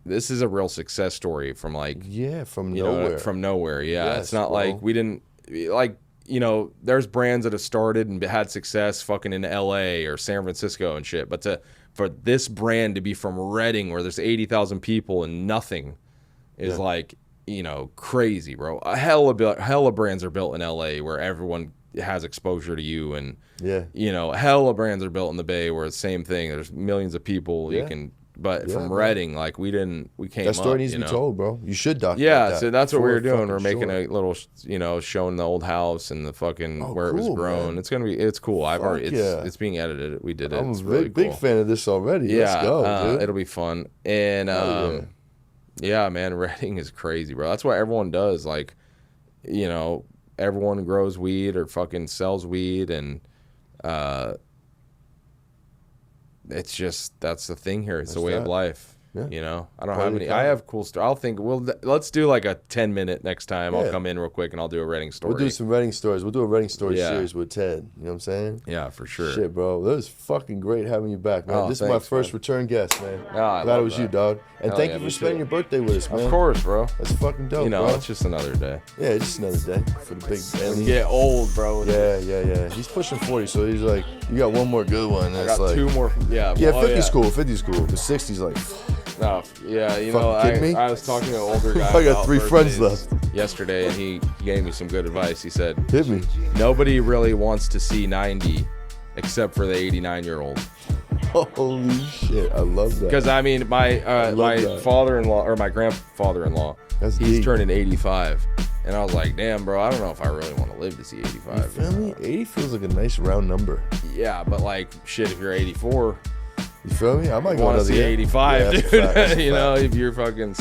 This is a real success story from like from nowhere. From nowhere, yeah. It's not like we didn't like, you know. There's brands that have started and had success fucking in L.A. or San Francisco and shit, but for this brand to be from Reading, where there's 80,000 people and nothing, is like, you know, crazy, bro. A hell of brands are built in LA where everyone has exposure to you, and you know, hell of brands are built in the Bay where it's the same thing. There's millions of people you can, but from Reading, like we came that story up, needs you to know? be told, bro. You should document that. So that's what we were doing. We're making sure. a little, you know, showing the old house and the fucking where it was cool, grown. man. It's cool. I've already yeah. it's being edited. We did it. I'm It's a really big cool. fan of this already. Yeah, Let's go, dude. it'll be fun. And yeah, man, Reading is crazy, bro. That's what everyone does. Like, you know, everyone grows weed or fucking sells weed, and it's just that's the thing here. It's the way of life. Yeah. You know, I don't have any. I have cool stories. I'll think. Well, let's do like a 10-minute next time. I'll come in real quick and I'll do a Reading story. We'll do some Reading stories. We'll do a Reading story series with Ted. You know what I'm saying? Yeah, for sure. Shit, bro. That was fucking great having you back, man. This is my first return guest, man. Glad it was you, dog. And thank you for spending your birthday with us, man. Of course, bro. That's fucking dope, you know, bro. It's just another day. Yeah, it's just another day for the big alien. Get old, bro. Yeah. He's pushing 40, so he's like, you got one more good one. I got two more. Yeah. Yeah, 50's cool. 50's cool. The 60's like. No, yeah, you know, I was talking to an older guy. I got 3 friends left yesterday, and he gave me some good advice. He said, "Hit me." Nobody really wants to see 90, except for the 89-year-old. Holy shit, I love that. Because I mean, my father-in-law or my grandfather-in-law, he's turning 85, and I was like, damn, bro, I don't know if I really want to live to see 85. You feel me? 80 feels like a nice round number. Yeah, but like, shit, if you're 84. You feel me? I might go want to see 85, dude. Fact, you know, if you're fucking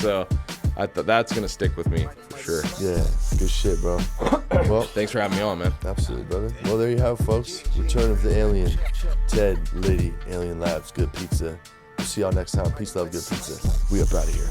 I thought that's gonna stick with me for sure. Yeah, good shit, bro. Well, thanks for having me on, man. Absolutely, brother. Well, there you have, folks. Return of the Alien, Ted, Liddy, Alien Labs, good pizza. We'll see y'all next time. Peace, love, good pizza. We up out of here.